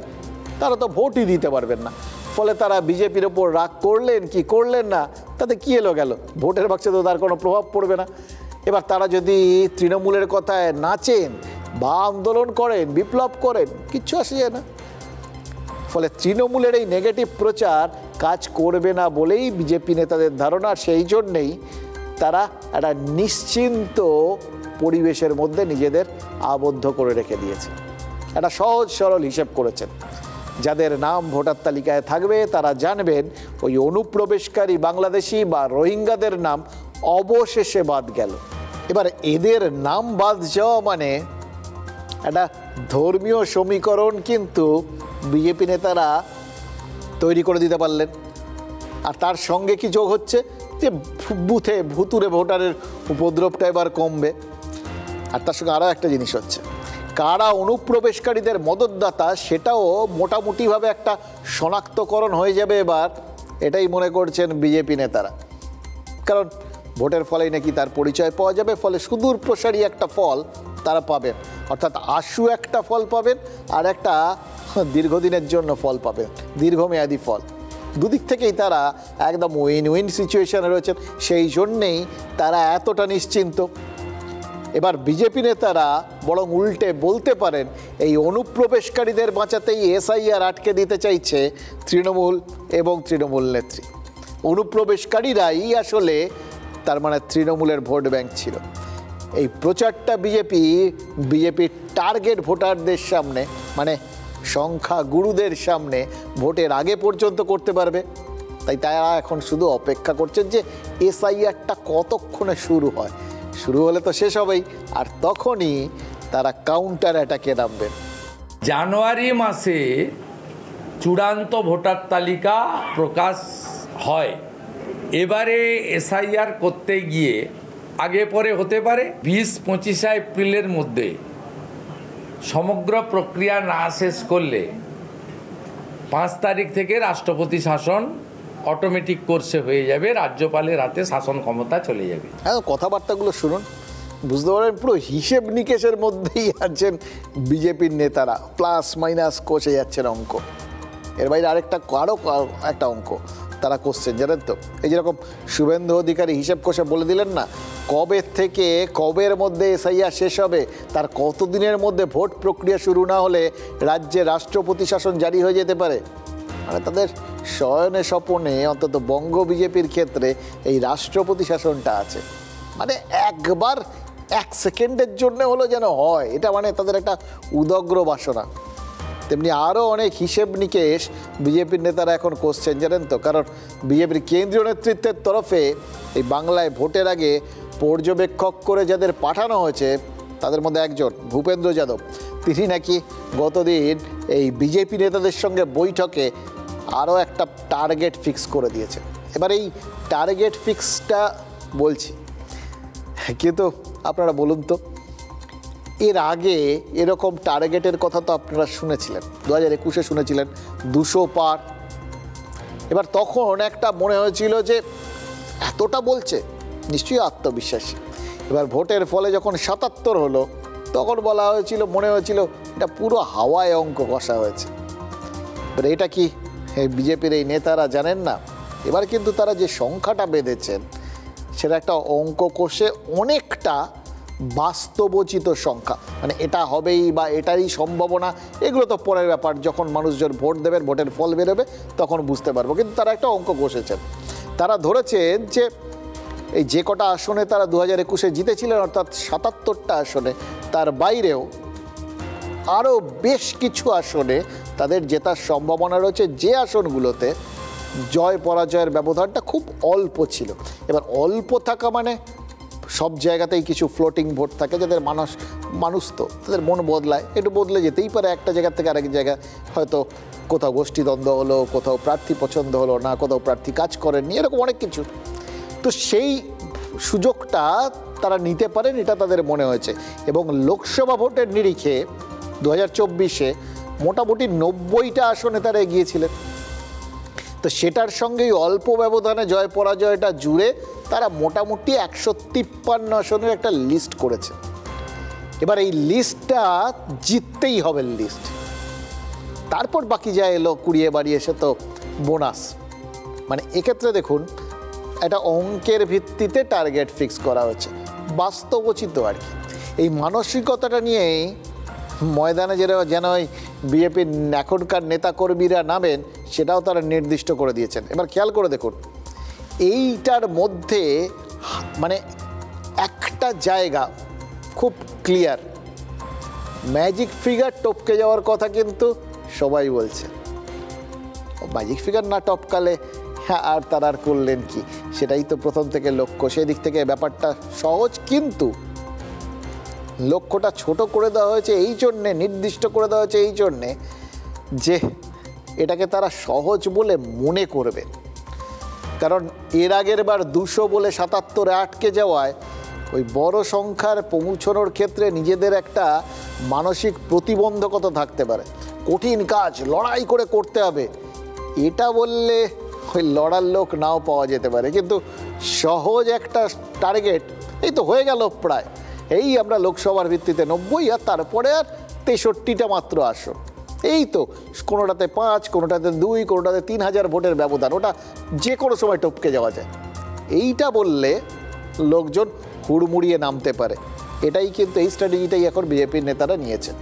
তারা তো ভোটই দিতে পারবেন না। ফলে তারা বিজেপির ওপর রাগ করলেন কি করলেন না, তাতে কি এলো গেল, ভোটের বাক্সে তো তার কোনো প্রভাব পড়বে না। এবার তারা যদি তৃণমূলের কথায় নাচেন বা আন্দোলন করেন, বিপ্লব করেন, কিচ্ছু আসে যায় না। ফলে তৃণমূলের এই নেগেটিভ প্রচার কাজ করবে না বলেই বিজেপি নেতাদের ধারণা। সেই জন্যেই তারা একটা নিশ্চিন্ত পরিবেশের মধ্যে নিজেদের আবদ্ধ করে রেখে দিয়েছে। একটা সহজ সরল হিসেব করেছেন, যাদের নাম ভোটার তালিকায় থাকবে তারা জানবেন ওই অনুপ্রবেশকারী বাংলাদেশি বা রোহিঙ্গাদের নাম অবশেষে বাদ গেল। এবার এদের নাম বাদ যাওয়া মানে একটা ধর্মীয় সমীকরণ কিন্তু বিজেপি নেতারা তৈরি করে দিতে পারলেন। আর তার সঙ্গে কি যোগ হচ্ছে যে বুথে ভুতুরে ভোটারের উপদ্রবটা এবার কমবে। আর তার সঙ্গে আরও একটা জিনিস হচ্ছে, কারা অনুপ্রবেশকারীদের মদতদাতা সেটাও মোটামুটিভাবে একটা শনাক্তকরণ হয়ে যাবে এবার, এটাই মনে করছেন বিজেপি নেতারা। কারণ ভোটের ফলেই নাকি তার পরিচয় পাওয়া যাবে, ফলে সুদূর প্রসারী একটা ফল তারা পাবেন, অর্থাৎ আশু একটা ফল পাবেন আর একটা দীর্ঘদিনের জন্য ফল পাবেন, দীর্ঘমেয়াদী ফল। দুদিক থেকেই তারা একদম উইন উইন সিচুয়েশনে রয়েছেন। সেই জন্যেই তারা এতটা নিশ্চিন্ত। এবার বিজেপি নেতারা বরং উল্টে বলতে পারেন এই অনুপ্রবেশকারীদের বাঁচাতেই এসআইআর আটকে দিতে চাইছে তৃণমূল এবং তৃণমূল নেত্রী। অনুপ্রবেশকারীরাই আসলে তার মানে তৃণমূলের ভোট ব্যাংক ছিল। এই প্রচারটা বিজেপির টার্গেট ভোটারদের সামনে, মানে সংখ্যা গুরুদের সামনে ভোটের আগে পর্যন্ত করতে পারবে। তাই তারা এখন শুধু অপেক্ষা করছেন যে এসআইআরটা কতক্ষণে শুরু হয়। শুরু হলে তো শেষ হবেই, আর তখনই তারা কাউন্টার অ্যাটাকে নামবেন। জানুয়ারি মাসে চূড়ান্ত ভোটার তালিকা প্রকাশ হয়। এবারে এসআইআর করতে গিয়ে আগে পরে হতে পারে। 20-25 এপ্রিলের মধ্যে সমগ্র প্রক্রিয়া না শেষ করলে 5 তারিখ থেকে রাষ্ট্রপতি শাসন অটোমেটিক কোর্সে হয়ে যাবে, রাজ্যপালের হাতে শাসন ক্ষমতা চলে যাবে। হ্যাঁ, কথাবার্তাগুলো শুনুন, বুঝতে পারেন পুরো হিসেব নিকেশের মধ্যেই আছেন বিজেপির নেতারা, প্লাস মাইনাস কষে যাচ্ছেন অঙ্ক। এর বাইরে আরেকটা আরও একটা অঙ্ক তারা কষছেন, জানেন তো? এই যেরকম শুভেন্দু অধিকারী হিসেব কষে বলে দিলেন না, কবে থেকে কবের মধ্যে এসআইআর শেষ হবে, তার কতদিনের মধ্যে ভোট প্রক্রিয়া শুরু না হলে রাজ্যে রাষ্ট্রপতি শাসন জারি হয়ে যেতে পারে। মানে তাদের শয়নে স্বপনে অন্তত বঙ্গ বিজেপির ক্ষেত্রে এই রাষ্ট্রপতি শাসনটা আছে। মানে একবার 1 সেকেন্ডের জন্য হলো যেন হয়, এটা মানে তাদের একটা উদগ্র বাসনা। তেমনি আরও অনেক হিসেব নিকেশ বিজেপির নেতারা এখন করছেন, জানেন তো? কারণ বিজেপির কেন্দ্রীয় নেতৃত্বের তরফে এই বাংলায় ভোটের আগে পর্যবেক্ষক করে যাদের পাঠানো হয়েছে তাদের মধ্যে একজন ভূপেন্দ্র যাদব, তিনি নাকি গতদিন এই বিজেপি নেতাদের সঙ্গে বৈঠকে আরও একটা টার্গেট ফিক্স করে দিয়েছে। এবার এই টার্গেট ফিক্সটা বলছি, কিন্তু আপনারা বলুন তো, এর আগে এরকম টার্গেটের কথা তো আপনারা শুনেছিলেন, 2021-এ শুনেছিলেন 200 পার। এবার তখন একটা মনে হয়েছিল যে এতটা বলছে, নিশ্চয়ই আত্মবিশ্বাসী। এবার ভোটের ফলে যখন 77 হলো, তখন বলা হয়েছিল, মনে হয়েছিল এটা পুরো হাওয়ায় অঙ্ক কষা হয়েছে। এবার এটা কি বিজেপির এই নেতারা জানেন না? এবার কিন্তু তারা যে সংখ্যাটা বেঁধেছেন সেটা একটা অঙ্ক কষে অনেকটা বাস্তবোচিত সংখ্যা, মানে এটা হবেই বা এটারই সম্ভাবনা, এগুলো তো পরের ব্যাপার। যখন মানুষজন ভোট দেবেন, ভোটের ফল বেরোবে, তখন বুঝতে পারবো। কিন্তু তারা একটা অঙ্ক কষেছেন। তারা ধরেছেন যে এই যে কটা আসনে তারা 2021-এ জিতেছিলেন, অর্থাৎ 77টা আসনে, তার বাইরেও আরও বেশ কিছু আসনে তাদের জেতার সম্ভাবনা রয়েছে, যে আসনগুলোতে জয় পরাজয়ের ব্যবধানটা খুব অল্প ছিল। এবার অল্প থাকা মানে সব জায়গাতেই কিছু ফ্লোটিং ভোট থাকে, যাদের মানুষ তো তাদের মন বদলায়, একটু বদলে যেতেই পারে একটা জায়গা থেকে আরেক জায়গায়। হয়তো কোথাও গোষ্ঠীদ্বন্দ্ব হলো, কোথাও প্রার্থী পছন্দ হলো না, কোথাও প্রার্থী কাজ করেননি, এরকম অনেক কিছু। তো সেই সুযোগটা তারা নিতে পারেন, এটা তাদের মনে হয়েছে। এবং লোকসভা ভোটের নিরিখে 2024-এ মোটামুটি 90টা আসনে তারা এগিয়েছিলেন। তো সেটার সঙ্গেই অল্প ব্যবধানে জয় পরাজয়টা জুড়ে তারা মোটামুটি 153 আসনের একটা লিস্ট করেছে। এবার এই লিস্টটা জিততেই হবে লিস্ট, তারপর বাকি যা এলো কুড়িয়ে বাড়িয়ে এসে তো বোনাস। মানে এক্ষেত্রে দেখুন, একটা অঙ্কের ভিত্তিতে টার্গেট ফিক্স করা হয়েছে, বাস্তবোচিত আর কি। এই মানসিকতাটা নিয়েই ময়দানে যেন ওই বিজেপির এখনকার নেতাকর্মীরা নামেন, সেটাও তারা নির্দিষ্ট করে দিয়েছেন। এবার খেয়াল করে দেখুন, এইটার মধ্যে মানে একটা জায়গা খুব ক্লিয়ার, ম্যাজিক ফিগার টপকে যাওয়ার কথা কিন্তু সবাই বলছে। ম্যাজিক ফিগার না টপকালে আর তারা আর করলেন কি, সেটাই তো প্রথম থেকে লক্ষ্য। সেদিক থেকে ব্যাপারটা সহজ, কিন্তু লক্ষ্যটা ছোট করে দেওয়া হয়েছে এই জন্যে, নির্দিষ্ট করে দেওয়া হয়েছে এই জন্যে যে এটাকে তারা সহজ বলে মনে করবে। কারণ এর আগের বার 200 বলে 77-এ আটকে যাওয়ায় ওই বড় সংখ্যার পৌঁছানোর ক্ষেত্রে নিজেদের একটা মানসিক প্রতিবন্ধকতা থাকতে পারে। কঠিন কাজ লড়াই করে করতে হবে, এটা বললে ওই লড়ার লোক নাও পাওয়া যেতে পারে। কিন্তু সহজ একটা টার্গেট, এই তো হয়ে গেল প্রায়, এই আমরা লোকসভার ভিত্তিতে 90, আর তারপরে আর 63টা মাত্র আসন, এই তো কোনোটাতে 5, কোনোটাতে 2, কোনোটাতে 3000 ভোটের ব্যবধান, ওটা যে কোনো সময় টপকে যাওয়া যায়। এইটা বললে লোকজন হুড়মুড়িয়ে নামতে পারে। এটাই কিন্তু এই স্ট্র্যাটেজিটাই এখন বিজেপির নেতারা নিয়েছেন।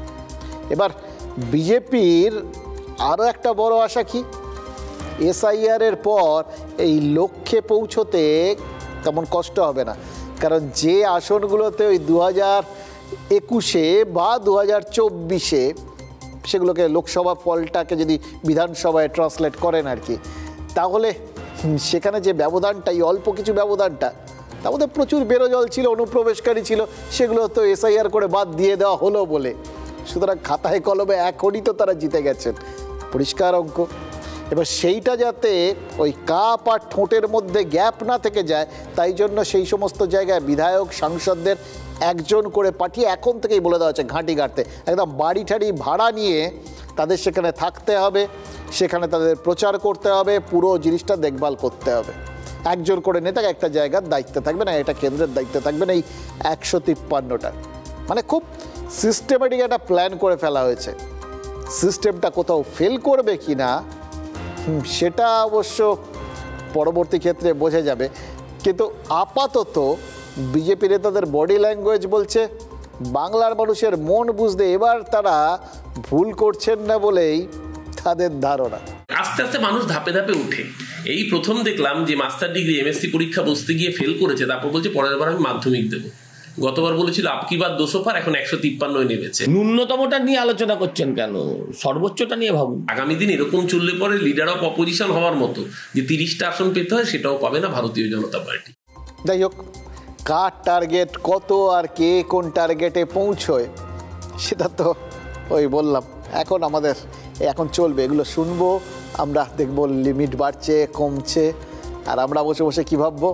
এবার বিজেপির আরও একটা বড় আশা কি, এসআইআরের পর এই লক্ষ্যে পৌঁছতে তেমন কষ্ট হবে না, কারণ যে আসনগুলোতে ওই 2021-এ বা 2024-এ সেগুলোকে লোকসভা ফলটাকে যদি বিধানসভায় ট্রান্সলেট করেন আর কি, তাহলে সেখানে যে ব্যবধানটা, এই অল্প কিছু ব্যবধানটা, তার মধ্যে প্রচুর বেরোজল ছিল, অনুপ্রবেশকারী ছিল, সেগুলো তো এসআইআর করে বাদ দিয়ে দেওয়া হলো বলে, সুতরাং খাতায় কলমে এখনই তো তারা জিতে গেছেন, পরিষ্কার অঙ্ক। এবার সেইটা যাতে ওই কাপ আর ঠোঁটের মধ্যে গ্যাপ না থেকে যায়, তাই জন্য সেই সমস্ত জায়গায় বিধায়ক সাংসদদের একজন করে পাঠিয়ে এখন থেকেই বলে দেওয়া হচ্ছে ঘাঁটি গাড়তে, একদম বাড়ি ঠাড়ি ভাড়া নিয়ে তাদের সেখানে থাকতে হবে, সেখানে তাদের প্রচার করতে হবে, পুরো জিনিসটা দেখভাল করতে হবে। একজন করে নেতাকে একটা জায়গার দায়িত্বে থাকবে না, এটা কেন্দ্রের দায়িত্বে থাকবে না, এই 153টা, মানে খুব সিস্টেমেটিক একটা প্ল্যান করে ফেলা হয়েছে। সিস্টেমটা কোথাও ফেল করবে কি না সেটা অবশ্য পরবর্তী ক্ষেত্রে বোঝা যাবে, কিন্তু আপাতত বিজেপি নেতাদের বডি ল্যাঙ্গুয়েজ বলছে বাংলার মানুষের মন বুঝতে এবার তারা ভুল করছেন না বলেই তাদের ধারণা। আস্তে আস্তে মানুষ ধাপে ধাপে উঠে। এই প্রথম দেখলাম যে মাস্টার ডিগ্রি এমএসসি পরীক্ষা বসতে গিয়ে ফেল করেছে, তারপর বলছে পরের বার আমি মাধ্যমিক দেবো। গতবার বলেছিল আপকি বার 200 পার, এখন 153 নেমেছে। ন্যূনতমটা নিয়ে আলোচনা করছেন কেন, সর্বোচ্চটা নিয়ে ভাবুন। আগামী দিন এরকম চললে পরে লিডার অফ অপোজিশন হওয়ার মতো যে 30টা আসন পেতে হয় সেটাও পাবে না ভারতীয় জনতা পার্টি। যাই হোক, কার টার্গেট কত আর কে কোন টার্গেটে পৌঁছয় সেটা তো ওই বললাম, এখন চলবে, এগুলো শুনবো আমরা, দেখবো লিমিট বাড়ছে কমছে, আর আমরা বসে বসে কী ভাববো।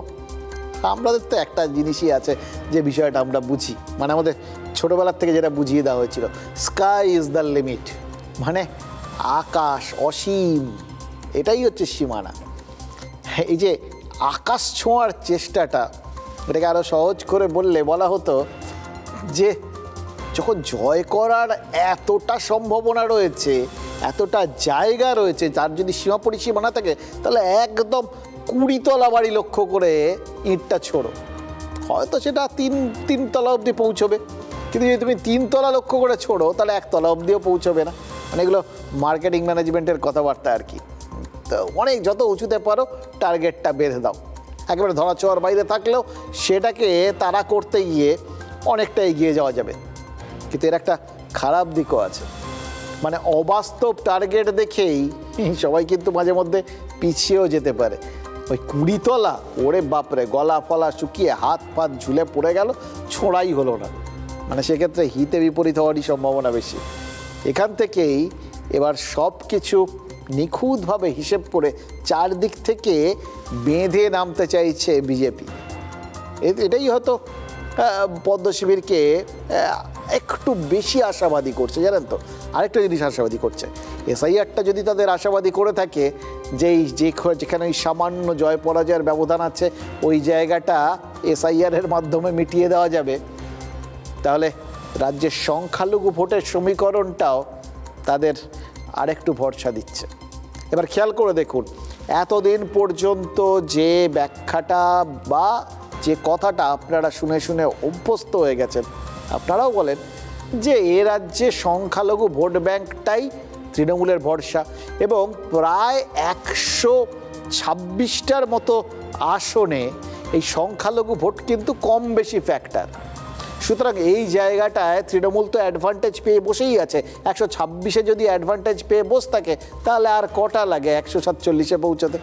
আমাদের তো একটা জিনিসই আছে যে বিষয়টা আমরা বুঝি, মানে আমাদের ছোটোবেলার থেকে যেটা বুঝিয়ে দেওয়া হয়েছিল, স্কাই ইজ দ্য লিমিট, মানে আকাশ অসীম, এটাই হচ্ছে সীমানা। এই যে আকাশ ছোঁয়ার চেষ্টাটা, এটাকে আরও সহজ করে বলা হতো যে যখন জয় করার এতটা সম্ভাবনা রয়েছে, এতটা জায়গা রয়েছে, তার যদি সীমা পরিসীমা না থাকে, তাহলে একদম 20 তলা বাড়ি লক্ষ্য করে ইঁটটা ছোড়ো, হয়তো সেটা তিন তলা অবধি পৌঁছবে, কিন্তু যদি তুমি 3 তলা লক্ষ্য করে ছোড়ো তাহলে 1 তলা অবধিও পৌঁছবে না। মানে এগুলো মার্কেটিং ম্যানেজমেন্টের কথাবার্তা আর কি। তো অনেক যত উঁচুতে পারো টার্গেটটা বেঁধে দাও, একেবারে ধরা ছোঁয়ার বাইরে থাকলেও সেটাকে তাড়া করতে গিয়ে অনেকটা এগিয়ে যাওয়া যাবে। কিন্তু এর একটা খারাপ দিকও আছে, মানে অবাস্তব টার্গেট দেখেই সবাই কিন্তু মাঝে মধ্যে পিছিয়েও যেতে পারে। ওই 20 তলা, ওরে বাপরে, গলা ফলা শুকিয়ে হাত পাত ঝুলে পড়ে গেল, ছোঁড়াই হলো না, মানে সেক্ষেত্রে হিতে বিপরীত হওয়ারই সম্ভাবনা বেশি। এখান থেকেই এবার সব কিছু নিখুঁতভাবে হিসেব করে চারদিক থেকে বেঁধে নামতে চাইছে বিজেপি। এটাই হয়তো পদ্ম শিবিরকে একটু বেশি আশাবাদী করছে, জানেন তো। আরেকটা জিনিস আশাবাদী করছে, এসআইআরটা যদি তাদের আশাবাদী করে থাকে যেখানে ওই সামান্য জয় পরাজয়ের ব্যবধান আছে, ওই জায়গাটা এসআইআরের মাধ্যমে মিটিয়ে দেওয়া যাবে, তাহলে রাজ্যের সংখ্যালঘু ভোটের সমীকরণটাও তাদের আরেকটু ভরসা দিচ্ছে। এবার খেয়াল করে দেখুন, এতদিন পর্যন্ত যে ব্যাখ্যাটা বা যে কথাটা আপনারা শুনে শুনে অভ্যস্ত হয়ে গেছেন, আপনারাও বলেন যে এ রাজ্যে সংখ্যালঘু ভোট ব্যাংকটাই তৃণমূলের ভরসা, এবং প্রায় 126টার মতো আসনে এই সংখ্যালঘু ভোট কিন্তু কম বেশি ফ্যাক্টর। সুতরাং এই জায়গাটায় তৃণমূল তো অ্যাডভান্টেজ পেয়ে বসেই আছে। 126-এ যদি অ্যাডভান্টেজ পেয়ে বসে থাকে, তাহলে আর কটা লাগে 147-এ পৌঁছতে?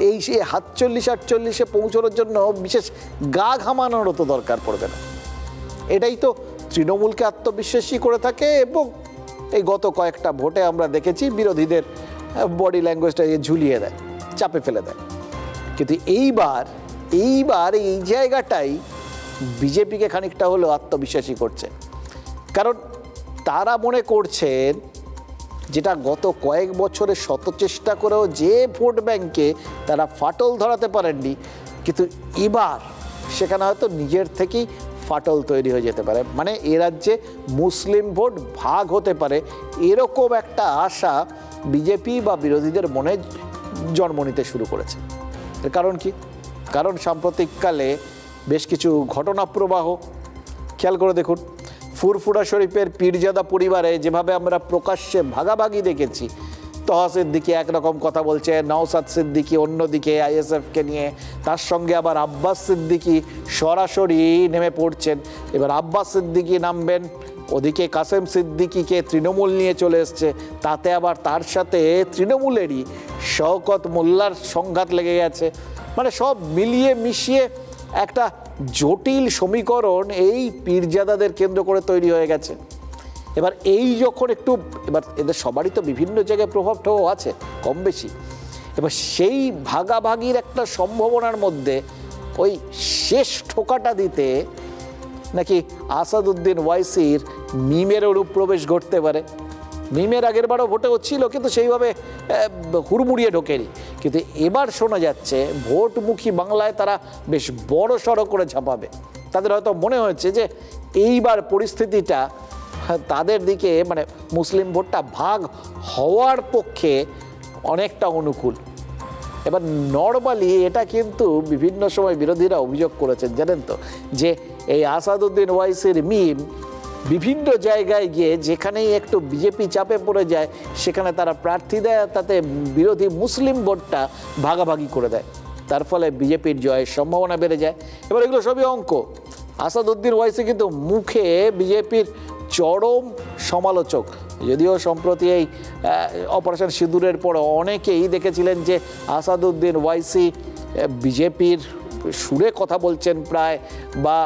এই সে 47-48-এ পৌঁছানোর জন্য বিশেষ গা ঘামানোরও তো দরকার পড়বে না। এটাই তো তৃণমূলকে আত্মবিশ্বাসী করে থাকে, এবং এই গত কয়েকটা ভোটে আমরা দেখেছি বিরোধীদের বডি ল্যাঙ্গুয়েজটা ঝুলিয়ে দেয়, চাপে ফেলে দেয়। কিন্তু এইবার এই জায়গাটাই বিজেপিকে খানিকটা হলেও আত্মবিশ্বাসী করছে, কারণ তারা মনে করছেন যেটা গত কয়েক বছরে শত চেষ্টা করেও যে ভোট ব্যাংকে তারা ফাটল ধরাতে পারেননি, কিন্তু এবার সেখানে হয়তো নিজের থেকেই ফাটল তৈরি হয়ে যেতে পারে। মানে এ রাজ্যে মুসলিম ভোট ভাগ হতে পারে, এরকম একটা আশা বিজেপি বা বিরোধীদের মনে জন্ম নিতে শুরু করেছে। এর কারণ কি? কারণ সাম্প্রতিককালে বেশ কিছু ঘটনা প্রবাহ, খেয়াল করে দেখুন, ফুরফুরা শরীফের পীরজাদা পরিবারে যেভাবে আমরা প্রকাশ্যে ভাগাভাগি দেখেছি, তহা সিদ্দিকী একরকম কথা বলছে, নওসাদ সিদ্দিকী অন্যদিকে আইএসএফকে নিয়ে, তার সঙ্গে আবার আব্বাস সিদ্দিকী সরাসরি নেমে পড়ছেন। এবার আব্বাস সিদ্দিকী নামবেন, ওদিকে কাসেম সিদ্দিকীকে তৃণমূল নিয়ে চলে এসছে, তাতে আবার তার সাথে তৃণমূলেরই শওকত মোল্লার সংঘাত লেগে গেছে। মানে সব মিলিয়ে মিশিয়ে একটা জটিল সমীকরণ এই পীরজাদাদের কেন্দ্র করে তৈরি হয়ে গেছে। এবার এই যখন একটু, এবার এদের সবারই তো বিভিন্ন জায়গায় প্রভাবটাও আছে কম বেশি, এবার সেই ভাগাভাগির একটা সম্ভাবনার মধ্যে ওই শেষ ঠোকাটা দিতে নাকি আসাদুদ্দিন ওয়াইসির মিমের অনুপ্রবেশ ঘটতে পারে। মিমের আগের বারও ভোটে হচ্ছিল, কিন্তু সেইভাবে হুড়মুড়িয়ে ঢোকেনি। কিন্তু এবার শোনা যাচ্ছে ভোটমুখী বাংলায় তারা বেশ বড় সড়ো করে ঝাঁপাবে। তাদের হয়তো মনে হয়েছে যে এইবার পরিস্থিতিটা তাদের দিকে, মানে মুসলিম ভোটটা ভাগ হওয়ার পক্ষে অনেকটা অনুকূল। এবার নরমালি এটা কিন্তু বিভিন্ন সময় বিরোধীরা অভিযোগ করেছেন, জানেন তো, যে এই আসাদুদ্দিন ওয়াইসির মিম বিভিন্ন জায়গায় গিয়ে যেখানেই একটু বিজেপি চাপে পড়ে যায় সেখানে তারা প্রার্থী দেয়, তাতে বিরোধী মুসলিম ভোটটা ভাগাভাগি করে দেয়, তার ফলে বিজেপির জয়ের সম্ভাবনা বেড়ে যায়। এবার এগুলো সবই অঙ্ক। আসাদুদ্দিন ওয়াইসি কিন্তু মুখে বিজেপির চরম সমালোচক, যদিও সম্প্রতি এই অপারেশন সিঁদুরের পর অনেকেই দেখেছিলেন যে আসাদুদ্দিন ওয়াইসি বিজেপির সুরে কথা বলছেন প্রায়, বা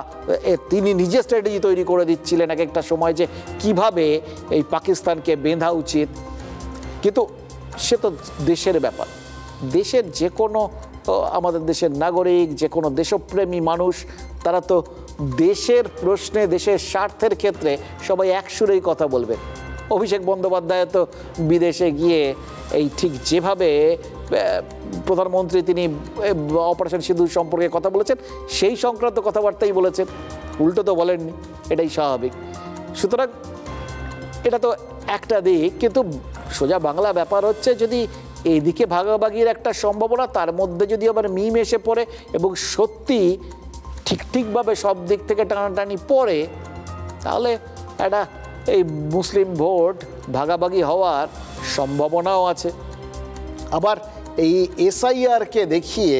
তিনি নিজে স্ট্র্যাটেজি তৈরি করে দিচ্ছিলেন এক একটা সময় যে কিভাবে এই পাকিস্তানকে বেঁধা উচিত। কিন্তু সে তো দেশের ব্যাপার, দেশের যে কোনো, আমাদের দেশের নাগরিক, যে কোনো দেশপ্রেমী মানুষ, তারা তো দেশের প্রশ্নে, দেশের স্বার্থের ক্ষেত্রে সবাই একসুরেই কথা বলবেন। অভিষেক বন্দ্যোপাধ্যায় তো বিদেশে গিয়ে এই ঠিক যেভাবে প্রধানমন্ত্রী তিনি অপারেশন সিঁদুর সম্পর্কে কথা বলেছেন সেই সংক্রান্ত কথাবার্তাই বলেছেন, উল্টো তো বলেননি, এটাই স্বাভাবিক। সুতরাং এটা তো একটা দিক, কিন্তু সোজা বাংলা ব্যাপার হচ্ছে যদি এইদিকে ভাগাভাগির একটা সম্ভাবনা, তার মধ্যে যদি আবার মিম এসে পড়ে এবং সত্যি ঠিকভাবে সব দিক থেকে টানাটানি পড়ে, তাহলে একটা এই মুসলিম ভোট ভাগাভাগি হওয়ার সম্ভাবনাও আছে। আবার এই এসআইআরকে দেখিয়ে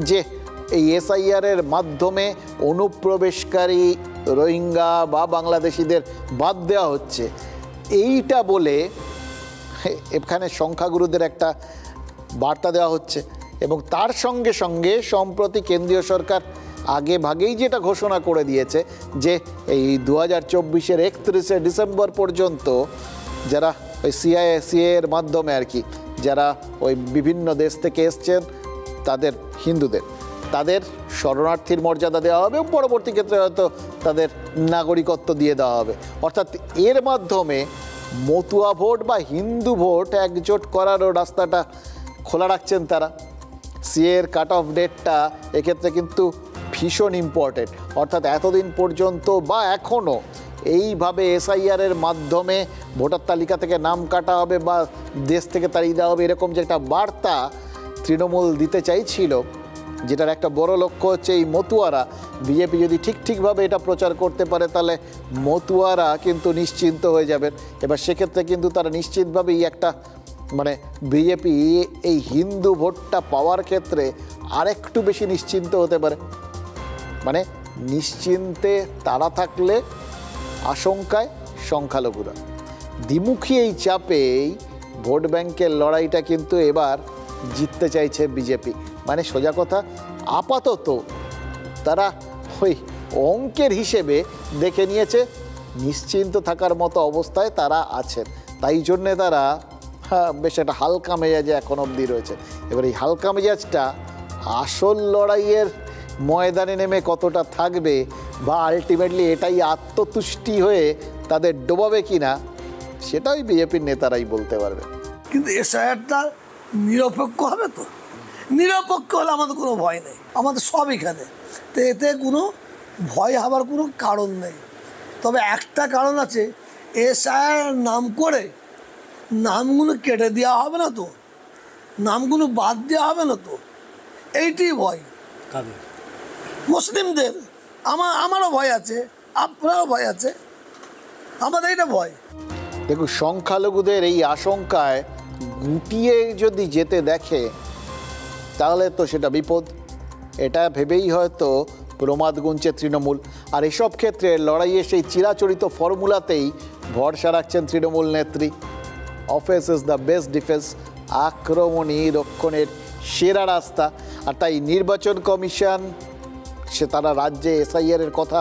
যে এই এসআইআরের মাধ্যমে অনুপ্রবেশকারী রোহিঙ্গা বা বাংলাদেশিদের বাদ দেওয়া হচ্ছে, এইটা বলে এখানে সংখ্যাগুরুদের একটা বার্তা দেওয়া হচ্ছে। এবং তার সঙ্গে সঙ্গে সম্প্রতি কেন্দ্রীয় সরকার আগে ভাগেই যেটা ঘোষণা করে দিয়েছে যে এই 2024-এর 31শে ডিসেম্বর পর্যন্ত যারা ওই সিএএর মাধ্যমে আর কি, যারা ওই বিভিন্ন দেশ থেকে এসছেন তাদের, হিন্দুদের, তাদের শরণার্থীর মর্যাদা দেওয়া হবে এবং পরবর্তী ক্ষেত্রে হয়তো তাদের নাগরিকত্ব দিয়ে দেওয়া হবে। অর্থাৎ এর মাধ্যমে মতুয়া ভোট বা হিন্দু ভোট একজোট করারও রাস্তাটা খোলা রাখছেন তারা। সিএর কাট অফ ডেটটা এক্ষেত্রে কিন্তু ভীষণ ইম্পর্টেন্ট। অর্থাৎ এতদিন পর্যন্ত বা এখনও এইভাবে এসআইআরের মাধ্যমে ভোটার তালিকা থেকে নাম কাটা হবে বা দেশ থেকে তাড়িয়ে দেওয়া হবে, এরকম যে একটা বার্তা তৃণমূল দিতে চাইছিল, যেটার একটা বড় লক্ষ্য হচ্ছে এই মতুয়ারা, বিজেপি যদি ঠিকভাবে এটা প্রচার করতে পারে তাহলে মতুয়ারা কিন্তু নিশ্চিন্ত হয়ে যাবেন। এবার সেক্ষেত্রে কিন্তু তারা নিশ্চিতভাবেই একটা, মানে বিজেপি এই হিন্দু ভোটটা পাওয়ার ক্ষেত্রে আরেকটু বেশি নিশ্চিন্ত হতে পারে। মানে নিশ্চিন্তে তারা থাকলে আশঙ্কায় সংখ্যালঘুরা। দ্বিমুখী এই চাপেই ভোট ব্যাংকের লড়াইটা কিন্তু এবার জিততে চাইছে বিজেপি। মানে সোজা কথা, আপাতত তারা ওই অঙ্কের হিসেবে দেখে নিয়েছে নিশ্চিন্ত থাকার মতো অবস্থায় তারা আছেন, তাই জন্যে তারা বেশ একটা হালকা মেজাজে এখন অবধি রয়েছে। এবার এই হালকা মেজাজটা আসল লড়াইয়ের ময়দানে নেমে কতটা থাকবে, বা আলটিমেটলি এটাই আত্মতুষ্টি হয়ে তাদের ডোবাবে কিনা, সেটাই বিজেপির নেতারাই বলতে পারবে। কিন্তু এসআইআরটা নিরপেক্ষ হবে তো? নিরপেক্ষ হলে আমাদের কোনো ভয় নেই, আমাদের সব এখানে, তো এতে কোনো ভয় হবার কোনো কারণ নেই। তবে একটা কারণ আছে, এসআইআর নাম করে নামগুলো কেটে দেওয়া হবে না তো, নামগুলো বাদ দেওয়া হবে না তো, এইটি ভয় মুসলিমদের। আমারও ভয় আছে, আপনারও ভয় আছে, আমাদের এটা ভয়। দেখুন, সংখ্যালঘুদের এই আশঙ্কায় গুটিয়ে যদি যেতে দেখে তাহলে তো সেটা বিপদ। এটা ভেবেই হয়তো প্রমাদ গুনছে তৃণমূল। আর এসব ক্ষেত্রে লড়াইয়ে সেই চিরাচরিত ফর্মুলাতেই ভরসা রাখছেন তৃণমূল নেত্রী। Offence is the best defence, আক্রমণই রক্ষণের সেরা রাস্তা। আর তাই নির্বাচন কমিশন তারা রাজ্যে এসআইআর এর কথা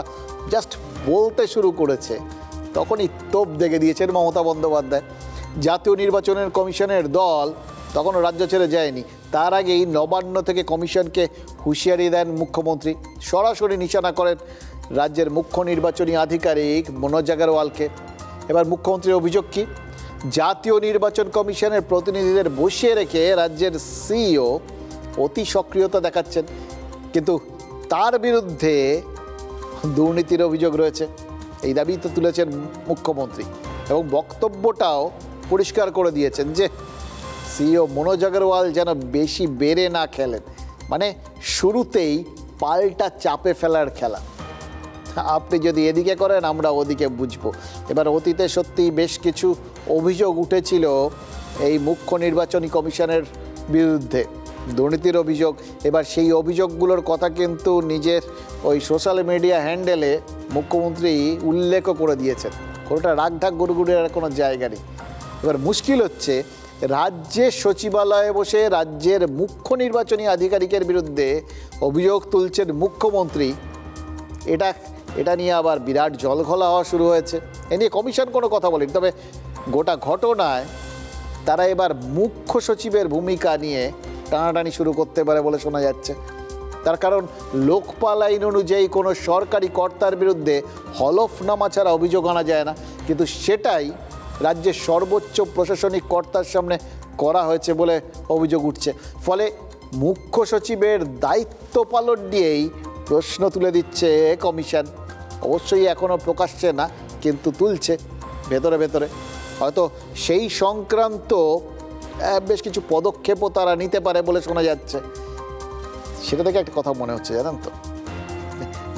জাস্ট বলতে শুরু করেছে, তখনই তোপ দেখে দিয়েছেন মমতা বন্দ্যোপাধ্যায়। জাতীয় নির্বাচনের কমিশনের দল তখনও রাজ্য ছেড়ে যায়নি, তার আগেই নবান্ন থেকে কমিশনকে হুঁশিয়ারি দেন মুখ্যমন্ত্রী। সরাসরি নিশানা করেন রাজ্যের মুখ্য নির্বাচনী আধিকারিক মনোজ আগরওয়ালকে। এবার মুখ্যমন্ত্রীর অভিযোগ কি? জাতীয় নির্বাচন কমিশনের প্রতিনিধিদের বসিয়ে রেখে রাজ্যের সিইও অতি সক্রিয়তা দেখাচ্ছেন, কিন্তু তার বিরুদ্ধে দুর্নীতির অভিযোগ রয়েছে। এই দাবি তো তুলেছেন মুখ্যমন্ত্রী এবং বক্তব্যটাও পরিষ্কার করে দিয়েছেন যে সিইও মনোজ আগরওয়াল যেন বেশি বেড়ে না খেলেন, মানে শুরুতেই পাল্টা চাপে ফেলার খেলা। আপনি যদি এদিকে করেন আমরা ওদিকে বুঝবো। এবার অতীতে সত্যি বেশ কিছু অভিযোগ উঠেছিল এই মুখ্য নির্বাচনী কমিশনের বিরুদ্ধে, দুর্নীতির অভিযোগ। এবার সেই অভিযোগগুলোর কথা কিন্তু নিজের ওই সোশ্যাল মিডিয়া হ্যান্ডেলে মুখ্যমন্ত্রী উল্লেখও করে দিয়েছেন। কোনোটা রাগঢাক গুড়গুড়ের কোনো জায়গা নেই। এবার মুশকিল হচ্ছে রাজ্যের সচিবালয়ে বসে রাজ্যের মুখ্য নির্বাচনী আধিকারিকের বিরুদ্ধে অভিযোগ তুলছেন মুখ্যমন্ত্রী। এটা নিয়ে আবার বিরাট জলঘোলা হওয়া শুরু হয়েছে। এ নিয়ে কমিশন কোনো কথা বলেনি, তবে গোটা ঘটনায় তারা এবার মুখ্য সচিবের ভূমিকা নিয়ে টানাটানি শুরু করতে পারে বলে শোনা যাচ্ছে। তার কারণ লোকপাল আইন অনুযায়ী কোনো সরকারি কর্তার বিরুদ্ধে হলফনামা ছাড়া অভিযোগ আনা যায় না, কিন্তু সেটাই রাজ্যের সর্বোচ্চ প্রশাসনিক কর্তার সামনে করা হয়েছে বলে অভিযোগ উঠছে। ফলে মুখ্য সচিবের দায়িত্ব পালন নিয়েই প্রশ্ন তুলে দিচ্ছে কমিশন। অবশ্যই এখনও প্রকাশ্যে না, কিন্তু তুলছে ভেতরে ভেতরে। হয়তো সেই সংক্রান্ত বেশ কিছু পদক্ষেপও তারা নিতে পারে বলে শোনা যাচ্ছে। সেটা থেকে একটা কথা মনে হচ্ছে, জানেন তো,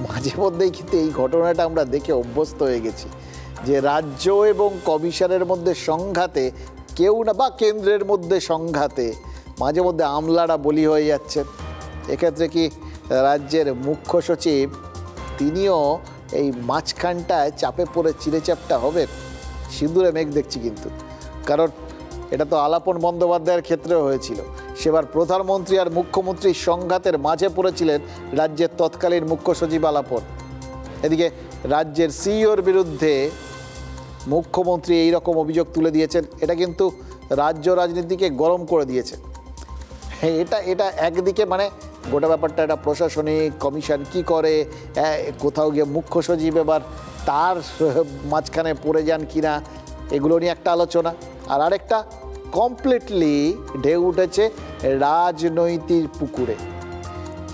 মাঝে মধ্যেই কিন্তু এই ঘটনাটা আমরা দেখে অভ্যস্ত হয়ে গেছি যে রাজ্য এবং কমিশনের মধ্যে সংঘাতে কেউ না, বা কেন্দ্রের মধ্যে সংঘাতে মাঝে মধ্যে আমলারা বলি হয়ে যাচ্ছেন। এক্ষেত্রে কি রাজ্যের মুখ্য সচিব তিনিও এই মাঝখানটায় চাপে পড়ে চিড়েচ্যাপটা হবেন? সিঁদুরে মেঘ দেখছি কিন্তু, কারণ এটা তো আলাপন বন্দ্যোপাধ্যায়ের ক্ষেত্রেও হয়েছিল। সেবার প্রধানমন্ত্রী আর মুখ্যমন্ত্রীর সংঘাতের মাঝে পড়েছিলেন রাজ্যের তৎকালীন মুখ্য সচিব আলাপন। এদিকে রাজ্যের সিইওর বিরুদ্ধে মুখ্যমন্ত্রী এই রকম অভিযোগ তুলে দিয়েছেন। এটা কিন্তু রাজ্য রাজনীতিকে গরম করে দিয়েছে। এটা একদিকে মানে গোটা ব্যাপারটা একটা প্রশাসনিক কমিশন কি করে, কোথাও গিয়ে মুখ্য সচিব এবার তার মাঝখানে পড়ে যান কিনা, এগুলো নিয়ে একটা আলোচনা। আর আরেকটা কমপ্লিটলি ঢেউ উঠেছে রাজনৈতিক পুকুরে।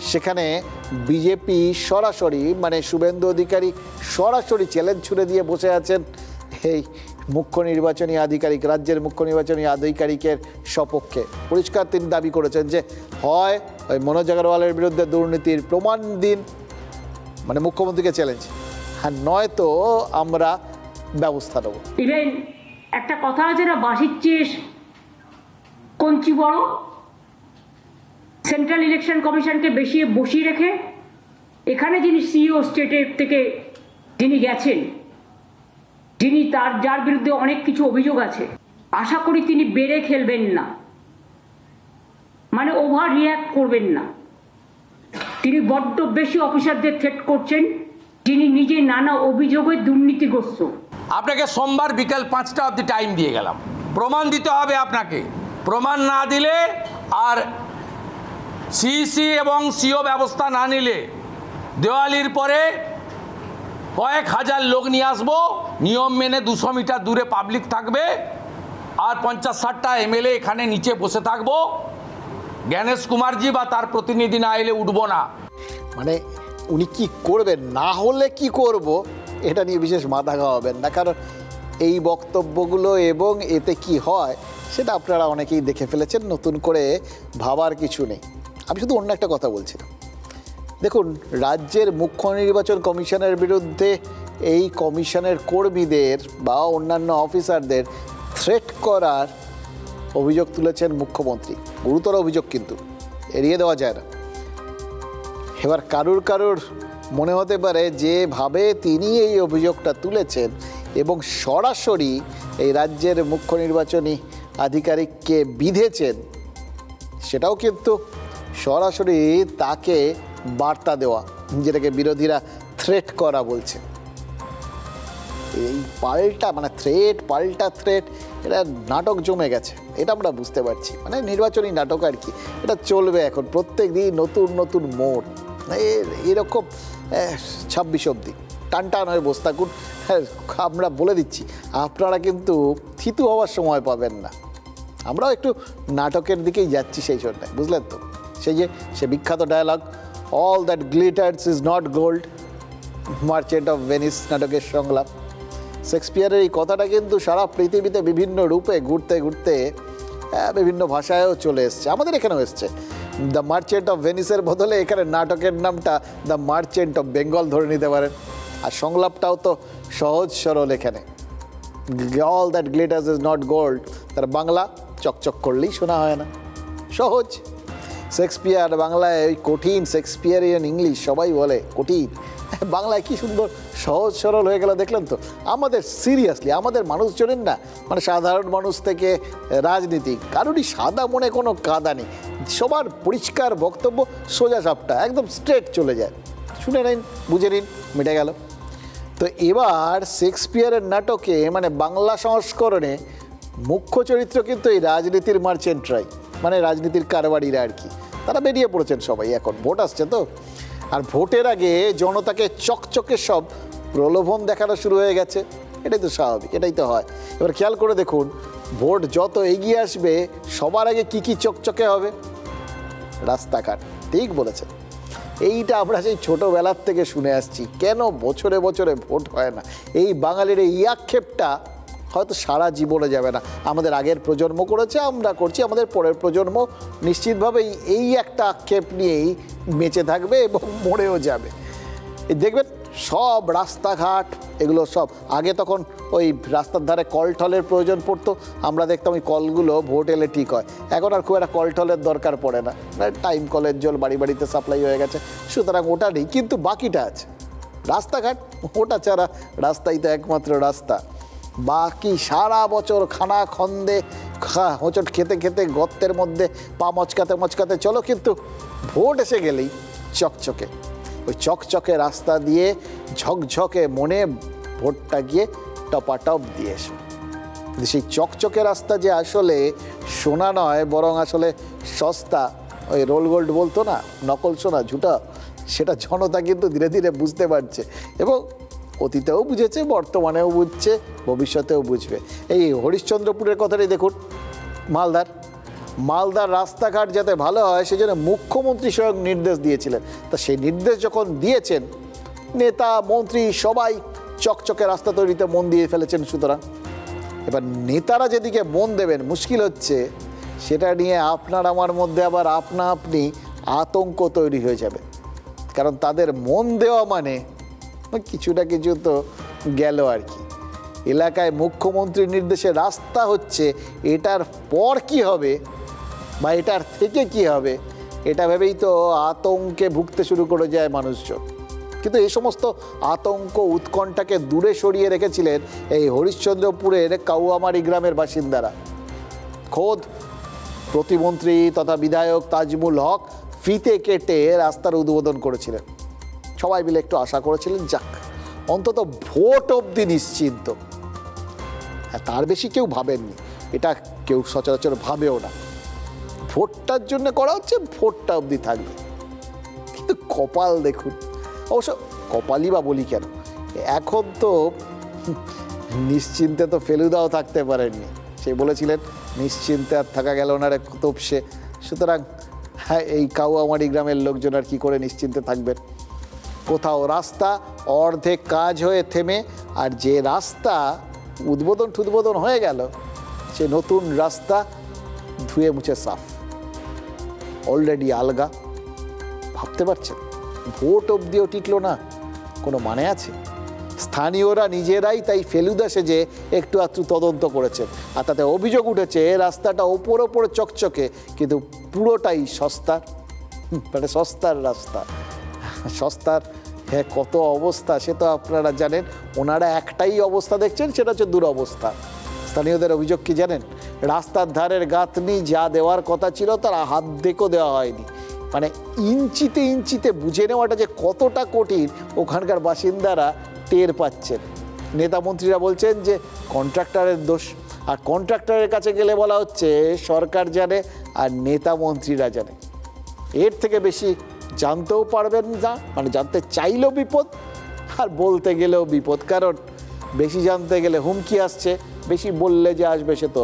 সেখানে বিজেপি সরাসরি, মানে শুভেন্দু অধিকারী সরাসরি চ্যালেঞ্জ ছুড়ে দিয়ে বসে আছেন এই মুখ্য নির্বাচনী আধিকারিক, রাজ্যের মুখ্য নির্বাচনী আধিকারিকের সপক্ষে। পরিষ্কার তিনি দাবি করেছেন যে হয় ওই মনোজ আগরওয়ালের বিরুদ্ধে দুর্নীতির প্রমাণ দিন, মানে মুখ্যমন্ত্রীকে চ্যালেঞ্জ, আর নয়তো আমরা ব্যবস্থা নেব। ইভেন একটা কথা আছে না, বাঁশির চেয়ে কঞ্চি বড়। সেন্ট্রাল ইলেকশন কমিশনকে বসিয়ে রেখে এখানে যিনি সিইও স্টেটের থেকে যিনি গেছেন, যিনি যার বিরুদ্ধে অনেক কিছু অভিযোগ আছে, আশা করি তিনি বেড়ে খেলবেন না, মানে ওভার রিয়্যাক্ট করবেন না। তিনি বড্ড বেশি অফিসারদের থ্রেট করছেন, যিনি নিজে নানা অভিযোগে দুর্নীতিগ্রস্ত। আপনাকে সোমবার বিকেল 5টা অবধি টাইম দিয়ে গেলাম, প্রমাণ দিতে হবে আপনাকে। প্রমাণ না দিলে আর সিইসি এবং সিও ব্যবস্থা না নিলে দেওয়ালির পরে কয়েক হাজার লোক নিয়ে আসবো, নিয়ম মেনে 200 মিটার দূরে পাবলিক থাকবে, আর 50-60টা এমএলএ এখানে নিচে বসে থাকবো। জ্ঞানেশ কুমারজি বা তার প্রতিনিধি না এলে উঠবো না। মানে উনি কি করবেন, না হলে কি করব, এটা নিয়ে বিশেষ মাথা খাওয়াবেন না, কারণ এই বক্তব্যগুলো এবং এতে কি হয় সেটা আপনারা অনেকেই দেখে ফেলেছেন, নতুন করে ভাবার কিছু নেই। আমি শুধু অন্য একটা কথা বলছিলাম, দেখুন, রাজ্যের মুখ্য নির্বাচন কমিশনের বিরুদ্ধে এই কমিশনের কর্মীদের বা অন্যান্য অফিসারদের থ্রেট করার অভিযোগ তুলেছেন মুখ্যমন্ত্রী। গুরুতর অভিযোগ, কিন্তু এড়িয়ে দেওয়া যায় না। এবার কারুর মনে হতে পারে যেভাবে তিনি এই অভিযোগটা তুলেছেন এবং সরাসরি এই রাজ্যের মুখ্য নির্বাচনী আধিকারিককে বিঁধেছেন, সেটাও কিন্তু সরাসরি তাকে বার্তা দেওয়া, যেটাকে বিরোধীরা থ্রেট করা বলছে। এই পাল্টা মানে পাল্টা থ্রেট, এটা নাটক জমে গেছে, এটা আমরা বুঝতে পারছি। মানে নির্বাচনী নাটক আর কি, এটা চলবে এখন প্রত্যেক দিন নতুন নতুন মোড়। এরকম 26 অবধি টান হয়ে বসে থাকুন। আমরা বলে দিচ্ছি, আপনারা কিন্তু থিতু হওয়ার সময় পাবেন না। আমরাও একটু নাটকের দিকেই যাচ্ছি সেই জন্য, বুঝলেন তো? সে বিখ্যাত dialogue, all that glitters is not gold, Merchant of Venice নাটকের সংলাপ। শেক্সপিয়ারের এই কথাটা কিন্তু সারা পৃথিবীতে বিভিন্ন রূপে ঘুরতে ঘুরতে বিভিন্ন ভাষায়ও চলে এসছে, আমাদের এখানেও এসছে। দ্য মার্চেন্ট অফ ভেনিসের বদলে এখানে নাটকের নামটা দ্য মার্চেন্ট অফ বেঙ্গল ধরে নিতে পারেন। আর সংলাপটাও তো সহজ সরল এখানে, all that glitters is not gold, তার বাংলা চকচক করলেই শোনা হয় না, সহজ। শেক্সপিয়ার বাংলায় ওই কঠিন, শেক্সপিয়ারিয়ান ইংলিশ সবাই বলে কঠিন, বাংলায় কি সুন্দর সহজ সরল হয়ে গেল, দেখলেন তো? আমাদের সিরিয়াসলি আমাদের মানুষজনের না, মানে সাধারণ মানুষ থেকে রাজনীতি, কারোরই সাদা মনে কোনো কাদা নেই, সবার পরিষ্কার বক্তব্য, সোজা সাপটা একদম স্ট্রেট চলে যায়, শুনে নিন, বুঝে নিন, মিটে গেল। তো এবার শেক্সপিয়ারের নাটকে মানে বাংলা সংস্করণে মুখ্য চরিত্র কিন্তু এই রাজনীতির মার্চেন্টরাই, মানে রাজনীতির কারবারিরা আর কি। তারা বেরিয়ে পড়েছেন সবাই, এখন ভোট আসছে তো, আর ভোটের আগে জনতাকে চকচকে সব প্রলোভন দেখানো শুরু হয়ে গেছে। এটাই তো স্বাভাবিক, এটাই তো হয়। এবার খেয়াল করে দেখুন, ভোট যত এগিয়ে আসবে সবার আগে কি চকচকে হবে? রাস্তাঘাট। ঠিক বলেছেন, এইটা আমরা সেই ছোটোবেলার থেকে শুনে আসছি, কেন বছরে বছরে ভোট হয় না। এই বাঙালির এই আক্ষেপটা হয়তো সারা জীবনে যাবে না। আমাদের আগের প্রজন্ম করেছে, আমরা করছি, আমাদের পরের প্রজন্ম নিশ্চিতভাবেই এই একটা আক্ষেপ নিয়েই বেঁচে থাকবে এবং মরেও যাবে। দেখবেন সব রাস্তাঘাট এগুলো সব, আগে তখন ওই রাস্তার ধারে কলটলের প্রয়োজন পড়তো, আমরা দেখতাম ওই কলগুলো ভোট এলে ঠিক হয়। এখন আর খুব একটা কলটলের দরকার পড়ে না, টাইম কলের জল বাড়ি বাড়িতে সাপ্লাই হয়ে গেছে, সুতরাং ওটা নেই। কিন্তু বাকিটা আছে, রাস্তাঘাট, ওটা ছাড়া রাস্তাই তো একমাত্র রাস্তা। বাকি সারা বছর খানা খন্দে হোঁচট খেতে খেতে গর্তের মধ্যে পা মচকাতে চলো, কিন্তু ভোট এসে গেলেই চকচকে, ওই চকচকে রাস্তা দিয়ে ঝকঝকে মনে ভোটটা গিয়ে টপাটপ দিয়ে এসো। সেই চকচকে রাস্তা যে আসলে সোনা নয়, বরং আসলে সস্তা, ওই রোল গোল্ড বলতো না, নকল সোনা, ঝুটা, সেটা জনতা কিন্তু ধীরে ধীরে বুঝতে পারছে এবং অতীতেও বুঝেছে, বর্তমানেও বুঝছে, ভবিষ্যতেও বুঝবে। এই হরিশ্চন্দ্রপুরের কথাটাই দেখুন, মালদার রাস্তাঘাট যাতে ভালো হয় সেজন্য মুখ্যমন্ত্রী স্বয়ং নির্দেশ দিয়েছিলেন। তা সেই নির্দেশ যখন দিয়েছেন, নেতা মন্ত্রী সবাই চকচকে রাস্তা তৈরিতে মন দিয়ে ফেলেছেন। সুতরাং এবার নেতারা যেদিকে মন দেবেন, মুশকিল হচ্ছে সেটা নিয়ে আপনার আমার মধ্যে আবার আপনি আতঙ্ক তৈরি হয়ে যাবে। কারণ তাদের মন দেওয়া মানে কিছু না কিছু তো গেল আর কি। এলাকায় মুখ্যমন্ত্রীর নির্দেশে রাস্তা হচ্ছে, এটার পর কি হবে বা এটার থেকে কি হবে, এটা ভেবেই তো আতঙ্কে ভুগতে শুরু করে যায় মানুষজন। কিন্তু এই সমস্ত আতঙ্ক উৎকণ্ঠাকে দূরে সরিয়ে রেখেছিলেন এই হরিশ্চন্দ্রপুরের কাউয়ামারি গ্রামের বাসিন্দারা। খোদ প্রতিমন্ত্রী তথা বিধায়ক তাজমুল হক ফিতে কেটে রাস্তার উদ্বোধন করেছিলেন। সবাই মিলে একটু আশা করেছিলেন, যাক অন্তত ভোট অবধি নিশ্চিন্ত। তার বেশি কেউ ভাবেননি, এটা কেউ সচরাচর ভাবেও না। ভোটটার জন্য করা হচ্ছে, ভোটটা অবধি থাকবে। কিন্তু কপাল দেখুন, অবশ্য কপালই বা বলি কেন, এখন তো নিশ্চিন্তে তো ফেলুদাও থাকতে পারেননি। সে বলেছিলেন নিশ্চিন্তে আর থাকা গেল না রে তোপসে। সুতরাং হ্যাঁ, এই কাউয়ামারি গ্রামের লোকজন আর কি করে নিশ্চিন্তে থাকবেন? কোথাও রাস্তা অর্ধেক কাজ হয়ে থেমে, আর যে রাস্তা উদ্বোধন হয়ে গেল, সে নতুন রাস্তা ধুয়ে মুছে সাফ, অলরেডি আলগা। ভাবতে পারছেন? ভোট অবধিও টিকলো না, কোনো মানে আছে? স্থানীয়রা নিজেরাই তাই ফেলুদা সেজে একটু আধটু তদন্ত করেছেন, আর তাতে অভিযোগ উঠেছে রাস্তাটা ওপরে চকচকে কিন্তু পুরোটাই সস্তার, মানে সস্তার রাস্তা। সস্তার হ্যাঁ কত অবস্থা সে তো আপনারা জানেন। ওনারা একটাই অবস্থা দেখছেন, সেটা হচ্ছে দুরবস্থা। স্থানীয়দের অভিযোগ কি জানেন? রাস্তার ধারের গাঁথনি যা দেওয়ার কথা ছিল তার হাত দেখো দেওয়া হয়নি। মানে ইঞ্চিতে বুঝে নেওয়াটা যে কতটা কঠিন ওখানকার বাসিন্দারা টের পাচ্ছেন। নেতা মন্ত্রীরা বলছেন যে কন্ট্রাক্টরের দোষ, আর কন্ট্রাক্টরের কাছে গেলে বলা হচ্ছে সরকার জানে আর নেতা মন্ত্রীরা জানে। এর থেকে বেশি জানতেও পারবেন না, মানে জানতে চাইলেও বিপদ আর বলতে গেলেও বিপদ, কারণ বেশি জানতে গেলে হুমকি আসছে, বেশি বললে যে আসবে সে তো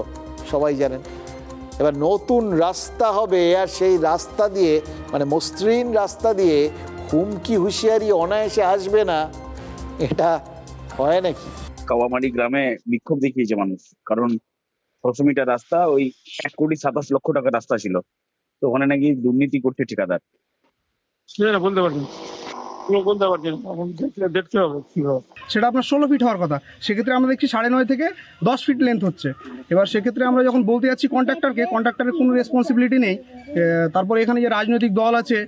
সবাই জানেন। এবার নতুন রাস্তা হবে আর সেই রাস্তা দিয়ে মানে মসৃণ রাস্তা দিয়ে হুমকি হুঁশিয়ারি অনায়াসে আসবে না, এটা হয় নাকি? কাওয়ামারি গ্রামে বিক্ষোভ দেখিয়েছে মানুষ, কারণ 600 মিটার রাস্তা ওই 1,27,00,000 টাকার রাস্তা ছিল, তো ওখানে নাকি দুর্নীতি করছে ঠিকাদার। সেটা বলতে পারছেন, বলতে পারছেন, দেখতে হবে কি হবে। সেটা আপনার 16 ফিট হওয়ার কথা, সেক্ষেত্রে আমরা দেখছি 9.5 থেকে 10 ফিট লেন্থ হচ্ছে। এবার সেক্ষেত্রে আমরা যখন বলতে যাচ্ছি কন্ট্রাক্টরের কোনো রেসপন্সিবিলিটি নেই। তারপরে এখানে যে রাজনৈতিক দল আছে,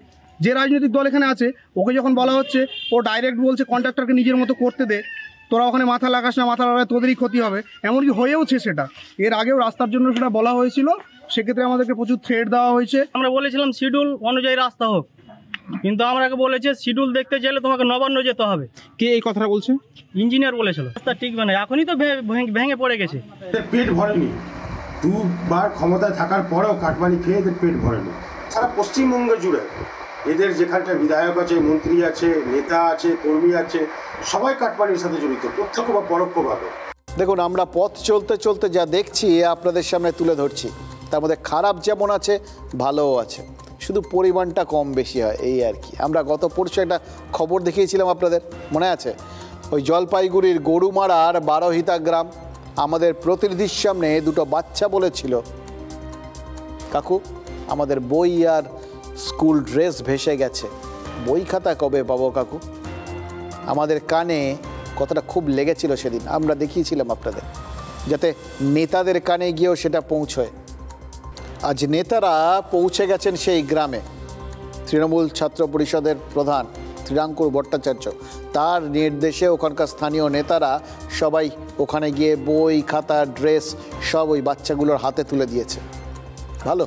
যে রাজনৈতিক দল এখানে আছে, ওকে যখন বলা হচ্ছে ও ডাইরেক্ট বলছে কন্ট্রাক্টরকে নিজের মতো করতে দে, তোরা ওখানে মাথা লাগাস না, মাথা লাগালে তোদেরই ক্ষতি হবে, এমনকি হয়েওছে সেটা। এর আগেও রাস্তার জন্য সেটা বলা হয়েছিল, সেক্ষেত্রে আমাদেরকে প্রচুর থ্রেট দেওয়া হয়েছে। আমরা বলেছিলাম শিডিউল অনুযায়ী রাস্তা হোক, কিন্তু আমাকে বলেছে শিডিউল দেখতে চাইলে তোমাকে নবান্ন যেতে হবে। কে এই কথাটা বলছে? ইঞ্জিনিয়ার বলেছিল। রাস্তা টিকবে না, এখনই তো ভেঙে পড়ে গেছে। পেট ভরেনি, দুবার ক্ষমতায় থাকার পরেও কাটমানি খেয়ে এদের পেট ভরেনি। সারা পশ্চিমবঙ্গ জুড়ে এদের যেখানটা বিধায়ক আছে, মন্ত্রী আছে, নেতা আছে, কর্মী আছে, সবাই কাটমানির সাথে জড়িত, প্রত্যক্ষ বা পরোক্ষভাবে। দেখুন, আমরা পথ চলতে চলতে যা দেখছি আপনাদের সামনে তুলে ধরছি, তার মধ্যে খারাপ যেমন আছে ভালোও আছে, শুধু পরিমাণটা কম বেশি হয় এই আর কি। আমরা গত পরশু একটা খবর দেখিয়েছিলাম আপনাদের, মনে আছে? ওই জলপাইগুড়ির গরুমারার বারোহিতা গ্রাম, আমাদের প্রতিনিধির সামনে দুটো বাচ্চা বলেছিল, কাকু আমাদের বই আর স্কুল ড্রেস ভেসে গেছে, বই খাতা কবে পাবো কাকু? আমাদের কানে কথাটা খুব লেগেছিল সেদিন, আমরা দেখিয়েছিলাম আপনাদের, যাতে নেতাদের কানে গিয়েও সেটা পৌঁছয়। আজ নেতারা পৌঁছে গেছেন সেই গ্রামে। তৃণমূল ছাত্র পরিষদের প্রধান শ্রীরাঙ্কুর ভট্টাচার্য, তার নির্দেশে ওখানকার স্থানীয় নেতারা সবাই ওখানে গিয়ে বই খাতা ড্রেস সব ওই বাচ্চাগুলোর হাতে তুলে দিয়েছে। ভালো,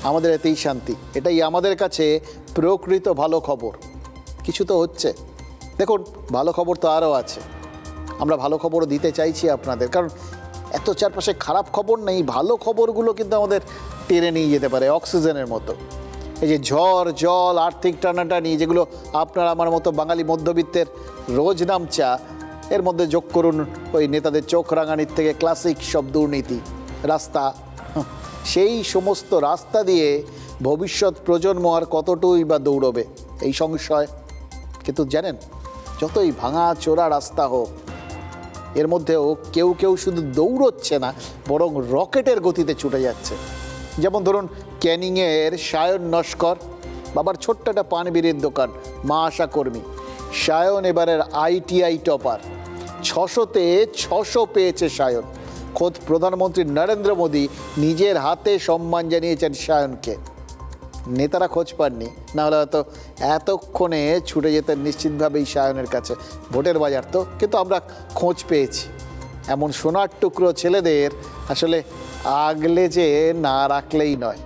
আমাদের এতেই শান্তি, এটাই আমাদের কাছে প্রকৃত ভালো খবর। কিছু তো হচ্ছে। দেখুন, ভালো খবর তো আরও আছে, আমরা ভালো খবরও দিতে চাইছি আপনাদের, কারণ এত চারপাশে খারাপ খবর নেই, ভালো খবরগুলো কিন্তু আমাদের টেনে নিয়ে যেতে পারে অক্সিজেনের মতো। এই যে ঝড় জল আর্থিক টানাটানি, যেগুলো আপনার আমার মতো বাঙালি মধ্যবিত্তের রোজ নামচা, এর মধ্যে যোগ করুন ওই নেতাদের চোখ রাঙানির থেকে ক্লাসিক সব দুর্নীতি, রাস্তা, সেই সমস্ত রাস্তা দিয়ে ভবিষ্যৎ প্রজন্ম আর কতটুকুই বা দৌড়বে এই সংশয়। কিন্তু জানেন, যতই ভাঙা চোরা রাস্তা হোক, এর মধ্যেও কেউ কেউ শুধু দৌড়চ্ছে না, বরং রকেটের গতিতে ছুটে যাচ্ছে। যেমন ধরুন ক্যানিংয়ের সায়ন নস্কর, বাবার ছোট্ট একটা পানবিড়ির দোকান, মা আশা কর্মী। সায়ন এবারের ITI টপার, 600-তে 600 পেয়েছে সায়ন। খোদ প্রধানমন্ত্রী নরেন্দ্র মোদী নিজের হাতে সম্মান জানিয়েছেন সায়নকে। নেতারা খোঁজ পাননি, নাহলে হয়তো এতক্ষণে ছুটে যেতেন নিশ্চিতভাবেই সায়নের কাছে। ভোটের বাজার তো, কিন্তু আমরা খোঁজ পেয়েছি। এমন সোনার টুকরো ছেলেদের আসলে আগলে যে না রাখলেই নয়।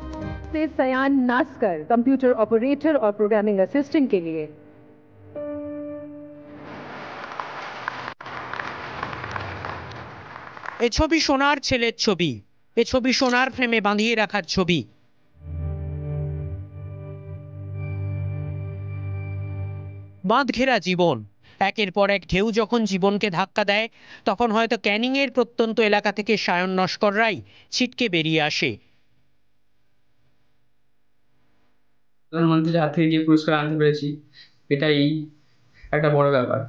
सायान नास्कर कंप्यूटर ऑपरेटर और प्रोग्रामिंग असिस्टेंट के लिए এ ছবি সোনার ছেলের ছবি, এ ছবি সোনার ফ্রেমে বাঁধিয়ে রাখার ছবি। বাঁধ ঘেরা জীবন, একের পর এক ঢেউ যখন জীবনকে ধাক্কা দেয়, তখন হয়তো ক্যানিংয়ের প্রত্যন্ত এলাকা থেকে সায়ন নস্কররাই ছিটকে বেরিয়ে আসে। প্রধানমন্ত্রীর হাতে গিয়ে পুরস্কার আনতে পেরেছি, এটাই একটা বড় ব্যাপার।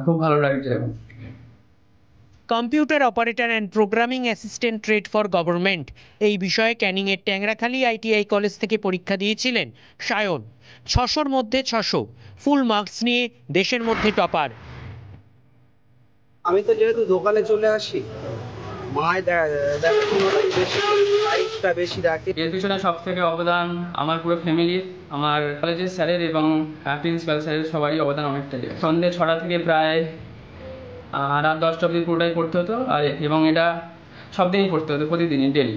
খুব ভালো লাগছে। Computer operator and programming assistant trade for government এই বিষয়ে ক্যানিংয়ের ট্যাংরাখালী ITI কলেজ থেকে পরীক্ষা দিয়েছিলেন সায়ন। 600-র মধ্যে 600, ফুল মার্কস নিয়ে দেশের মধ্যে টপার। আমি তো যেহেতু দোকানে চলে আসি, মায় বেশি রাখে। এর পিছনে সব থেকে অবদান আমার পুরো ফ্যামিলির, আমার কলেজের স্যারের এবং প্রিন্সিপাল স্যারের সবারই অবদান অনেকটা। সন্ধ্যে 6টা থেকে প্রায় রাত 10টা অবধি পুরোটাই পড়তে হতো, আর এবং এটা সব দিনই পড়তে হতো, প্রতিদিনই ডেলি,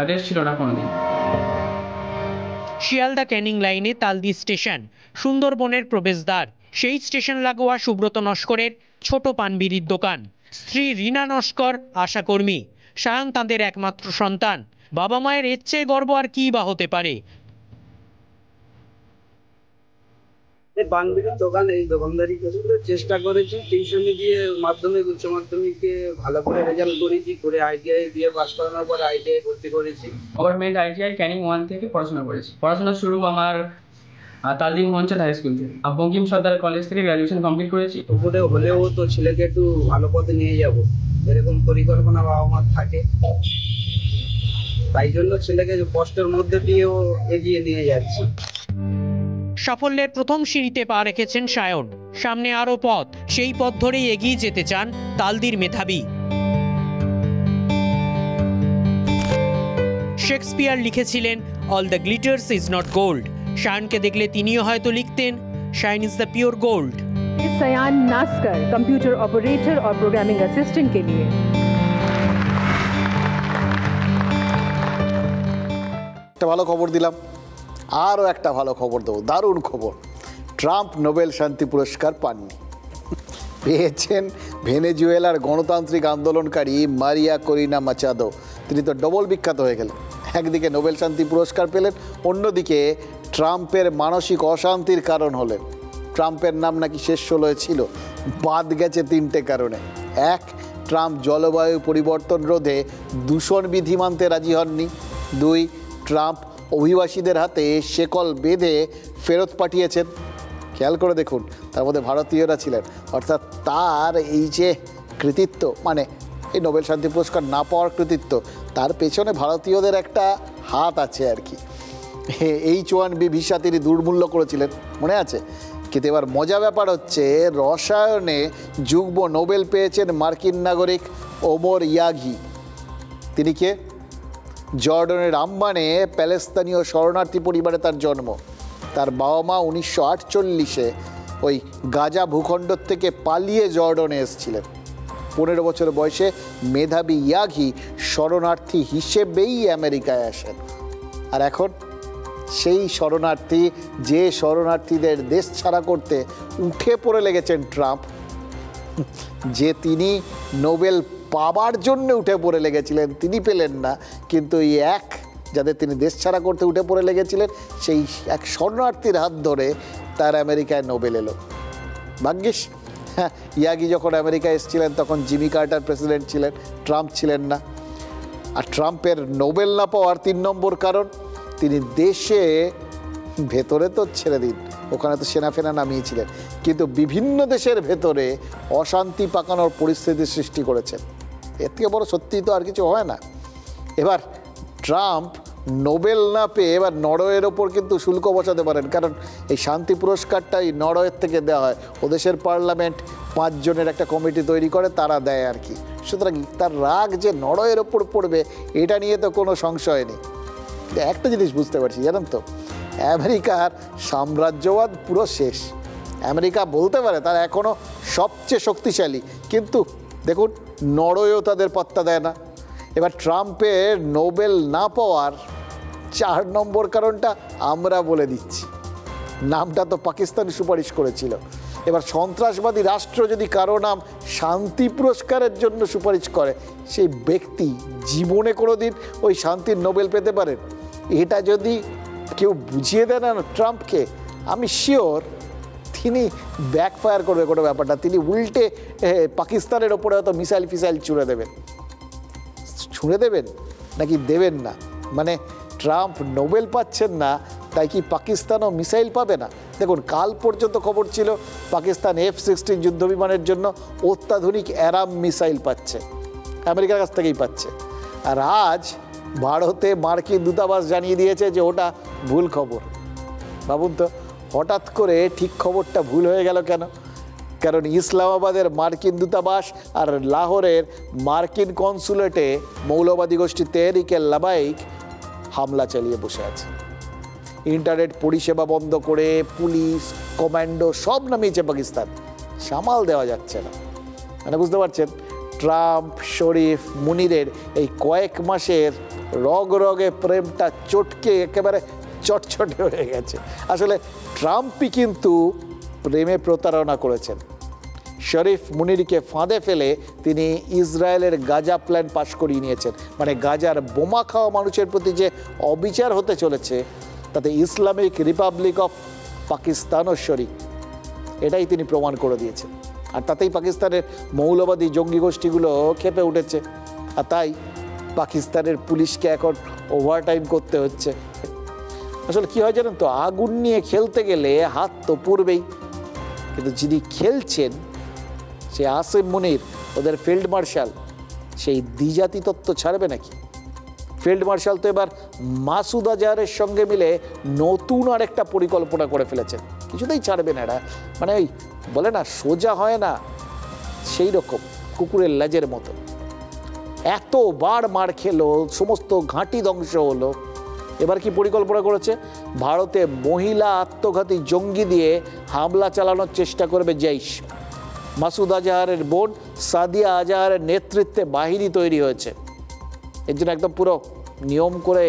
রেস্ট ছিল না কোনোদিন। শিয়ালদা ক্যানিং লাইনে তালদি স্টেশন, সুন্দরবনের প্রবেশদ্বার। সেই স্টেশন লাগোয়া সুব্রত নস্করের ছোট পানবিড়ির দোকান। স্ত্রী রীনা নস্কর আশাকর্মী, সায়ন তাঁদের একমাত্র সন্তান। বাবা মায়ের এর চেয়ে গর্ব আর কি বা হতে পারে। পানবিড়ির দোকান, এই দোকানদারি চেষ্টা করেছি। টিউশনি দিয়ে মাধ্যমিক উচ্চ মাধ্যমিকে ভালো করে রেজাল্ট করেছি, করে ITI দিয়ে পাস করানোর পর ITI ভর্তি করেছি। গভর্নমেন্ট ITI ক্যানিং 1 থেকে পড়াশোনা করেছি। পড়াশোনা শুরু আমার তালদি মঞ্চল হাই স্কুল থেকে। বঙ্কিম সর্দার কলেজ থেকে গ্র্যাজুয়েশন কমপ্লিট করেছি। উপরে হলেও তো ছেলেকে একটু ভালো পথে নিয়ে যাব, এরকম পরিকল্পনা বাবা মার থাকে। তাই জন্য ছেলেকে কষ্টের মধ্যে দিয়েও এগিয়ে নিয়ে যাচ্ছি। সাফল্যের প্রথম সিঁড়িতে পা রেখেছেন সায়ন। সামনে আরও পথ, সেই পথ ধরেই এগিয়ে যেতে চান তালদির মেধাবী। শেক্সপিয়ার লিখেছিলেন, all the glitters is not gold. শায়নকে দেখলে তিনিও হয়তো লিখতেন, shine is the pure gold. Sayan Naskar computer operator और प्रोग्रामिंग असिस्टेंट के लिए। একটা ভালো খবর দিলাম, আরও একটা ভালো খবর দেবো, দারুণ খবর। ট্রাম্প নোবেল শান্তি পুরস্কার পাননি, পেয়েছেন ভেনেজুয়েলার গণতান্ত্রিক আন্দোলনকারী মারিয়া করিনা মাচাদো। তিনি তো ডবল বিখ্যাত হয়ে গেলেন, একদিকে নোবেল শান্তি পুরস্কার পেলেন, অন্যদিকে ট্রাম্পের মানসিক অশান্তির কারণ হলেন। ট্রাম্পের নাম নাকি শেষ 16 ছিল, বাদ গেছে 3টে কারণে। 1, ট্রাম্প জলবায়ু পরিবর্তন রোধে দূষণ বিধি মানতে রাজি হননি। 2, ট্রাম্প অভিবাসীদের হাতে শেকল বেঁধে ফেরত পাঠিয়েছেন। খেয়াল করে দেখুন, তার মধ্যে ভারতীয়রা ছিলেন। অর্থাৎ তার এই যে কৃতিত্ব, মানে এই নোবেল শান্তি পুরস্কার না পাওয়ার কৃতিত্ব, তার পেছনে ভারতীয়দের একটা হাত আছে আর কি। H-1B ভিসা তিনি দুর্মূল্য করেছিলেন, মনে আছে? কিন্তু এবার মজা ব্যাপার হচ্ছে, রসায়নে যুগ্ম নোবেল পেয়েছেন মার্কিন নাগরিক ওমর ইয়াগি। তিনি কে? জর্ডনের আম্মানে প্যালেস্তানীয় শরণার্থী পরিবারে তার জন্ম। তার বাবা মা 1948-এ ওই গাজা ভূখণ্ড থেকে পালিয়ে জর্ডনে এসেছিলেন। 15 বছর বয়সে মেধাবী ইয়াগি শরণার্থী হিসেবেই আমেরিকায় আসেন। আর এখন সেই শরণার্থী, যে শরণার্থীদের দেশ ছাড়া করতে উঠে পড়ে লেগেছেন ট্রাম্প, যে তিনি নোবেল পাবার জন্য উঠে পড়ে লেগেছিলেন, তিনি পেলেন না, কিন্তু এই যাদের তিনি দেশ ছাড়া করতে উঠে পড়ে লেগেছিলেন, সেই এক শরণার্থীর হাত ধরে তার আমেরিকায় নোবেল এলো। ভাগ্যিস ইয়াগি যখন আমেরিকায় এসেছিলেন তখন জিমি কার্টার প্রেসিডেন্ট ছিলেন, ট্রাম্প ছিলেন না। আর ট্রাম্পের নোবেল না পাওয়ার 3 নম্বর কারণ, তিনি দেশে ভেতরে তো ছেড়ে দিন, ওখানে তো সেনা নামিয়েছিলেন, কিন্তু বিভিন্ন দেশের ভেতরে অশান্তি পাকানোর পরিস্থিতি সৃষ্টি করেছেন। এর থেকে বড় সত্যি তো আর কিছু হয় না। এবার ট্রাম্প নোবেল না পেয়ে এবার নরওয়ের ওপর কিন্তু শুল্ক বসাতে পারেন, কারণ এই শান্তি পুরস্কারটাই নরওয়ের থেকে দেওয়া হয়। ও দেশের পার্লামেন্ট 5 জনের একটা কমিটি তৈরি করে, তারা দেয় আর কি। সুতরাং তার রাগ যে নরওয়ের ওপর পড়বে, এটা নিয়ে তো কোনো সংশয় নেই। একটা জিনিস বুঝতে পারছি, জানেন তো, আমেরিকার সাম্রাজ্যবাদ পুরো শেষ। আমেরিকা বলতে পারে তারা এখনও সবচেয়ে শক্তিশালী, কিন্তু দেখুন নরওয়েও তাদের পাত্তা দেয় না। এবার ট্রাম্পের নোবেল না পাওয়ার 4 নম্বর কারণটা আমরা বলে দিচ্ছি। নামটা তো পাকিস্তান সুপারিশ করেছিল। এবার সন্ত্রাসবাদী রাষ্ট্র যদি কারো নাম শান্তি পুরস্কারের জন্য সুপারিশ করে, সেই ব্যক্তি জীবনে কোনোদিন ওই শান্তির নোবেল পেতে পারেন? এটা যদি কেউ বুঝিয়ে দেয় না ট্রাম্পকে, আমি শিওর তিনি ব্যাকফায়ার করবে কোনো ব্যাপারটা। তিনি উল্টে পাকিস্তানের ওপরে হয়তো মিসাইল ছুঁড়ে দেবেন নাকি দেবেন না। মানে ট্রাম্প নোবেল পাচ্ছেন না, তাই কি পাকিস্তানও মিসাইল পাবে না? দেখুন, কাল পর্যন্ত খবর ছিল পাকিস্তান F-16 যুদ্ধবিমানের জন্য অত্যাধুনিক অ্যারাম মিসাইল পাচ্ছে, আমেরিকার কাছ থেকেই পাচ্ছে। আর আজ ভারতে মার্কিন দূতাবাস জানিয়ে দিয়েছে যে ওটা ভুল খবর। ভাবুন তো, হঠাৎ করে ঠিক খবরটা ভুল হয়ে গেল কেন? কারণ ইসলামাবাদের মার্কিন দূতাবাস আর লাহোরের মার্কিন কনসুলেটে মৌলবাদী গোষ্ঠী তেহরিকে লাবাইক হামলা চালিয়ে বসে আছে। ইন্টারনেট পরিষেবা বন্ধ করে পুলিশ, কমান্ডো সব নামিয়েছে পাকিস্তান, সামাল দেওয়া যাচ্ছে না। মানে বুঝতে পারছেন, ট্রাম্প, শরীফ, মুনিরের এই কয়েক মাসের রগে প্রেমটা চটকে একেবারে চটচটে হয়ে গেছে। আসলে ট্রাম্পই কিন্তু প্রেমে প্রতারণা করেছেন। শরীফ মুনিরকে ফাঁদে ফেলে তিনি ইসরায়েলের গাজা প্ল্যান পাশ করিয়ে নিয়েছেন। মানে গাজার বোমা খাওয়া মানুষের প্রতি যে অবিচার হতে চলেছে, তাতে ইসলামিক রিপাবলিক অফ পাকিস্তানও শরিক, এটাই তিনি প্রমাণ করে দিয়েছেন। আর তাতেই পাকিস্তানের মৌলবাদী জঙ্গি গোষ্ঠীগুলো ক্ষেপে উঠেছে। আর তাই পাকিস্তানের পুলিশকে এখন ওভারটাইম করতে হচ্ছে। আসলে কী হয় জানেন তো, আগুন নিয়ে খেলতে গেলে হাত তো পুড়বেই, কিন্তু যিনি খেলছেন সে আসিম মুনির, ওদের ফিল্ড মার্শাল, সেই দ্বিজাতি তত্ত্ব ছাড়বে নাকি? ফিল্ড মার্শাল তো এবার মাসুদ আজহারের সঙ্গে মিলে নতুন আরেকটা পরিকল্পনা করে ফেলেছেন, কিছুতেই ছাড়বে না এরা। মানে ওই বলে না, সোজা হয় না, সেই রকম কুকুরের লেজের মতো। এতবার মার খেলো, সমস্ত ঘাঁটি ধ্বংস হলো, এবার কি পরিকল্পনা করেছে? ভারতে মহিলা আত্মঘাতী জঙ্গি দিয়ে হামলা চালানোর চেষ্টা করবে জৈশ। মাসুদ আজহারের বোন সাদিয়া আজহারের নেতৃত্বে বাহিনী তৈরি হয়েছে। এর জন্য একদম পুরো নিয়ম করে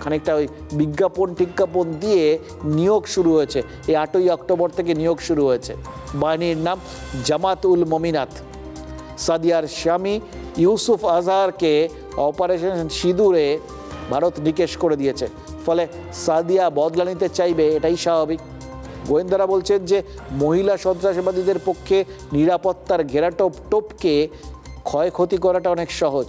খানিকটা ওই বিজ্ঞাপন দিয়ে নিয়োগ শুরু হয়েছে। এই 8ই অক্টোবর থেকে নিয়োগ শুরু হয়েছে। বাহিনীর নাম জামাত উল মমিনাত। সাদিয়ার স্বামী ইউসুফ আজহারকে অপারেশন সিঁদুরে ভারত নিকেশ করে দিয়েছে, ফলে সাদিয়া বদলা নিতে চাইবে, এটাই স্বাভাবিক। গোয়েন্দারা বলছেন যে মহিলা সন্ত্রাসবাদীদের পক্ষে নিরাপত্তার ঘেরাটোপ টপকে ক্ষয়ক্ষতি করাটা অনেক সহজ।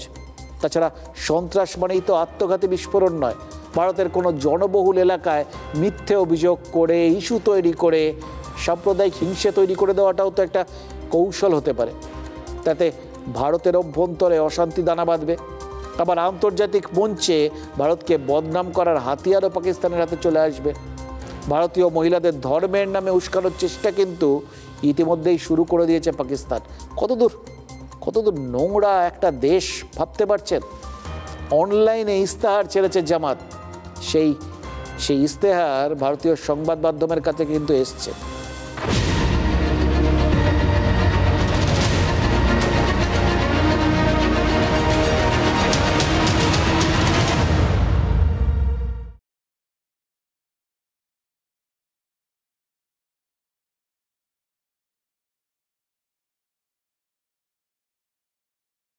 তাছাড়া সন্ত্রাস মানেই তো আত্মঘাতী বিস্ফোরণ নয়। ভারতের কোনো জনবহুল এলাকায় মিথ্যে অভিযোগ করে, ইস্যু তৈরি করে, সাম্প্রদায়িক হিংসা তৈরি করে দেওয়াটাও তো একটা কৌশল হতে পারে। তাতে ভারতের অভ্যন্তরে অশান্তি দানা বাঁধবে। আবার আন্তর্জাতিক মঞ্চে ভারতকে বদনাম করার হাতিয়ারও পাকিস্তানের হাতে চলে আসবে। ভারতীয় মহিলাদের ধর্মের নামে উস্কানোর চেষ্টা কিন্তু ইতিমধ্যেই শুরু করে দিয়েছে পাকিস্তান। কতদূর নোংরা একটা দেশ ভাবতে পারছেন? অনলাইনে ইস্তেহার ছেড়েছে জামাত, সেই ইস্তেহার ভারতীয় সংবাদ মাধ্যমের কাছে কিন্তু এসছে।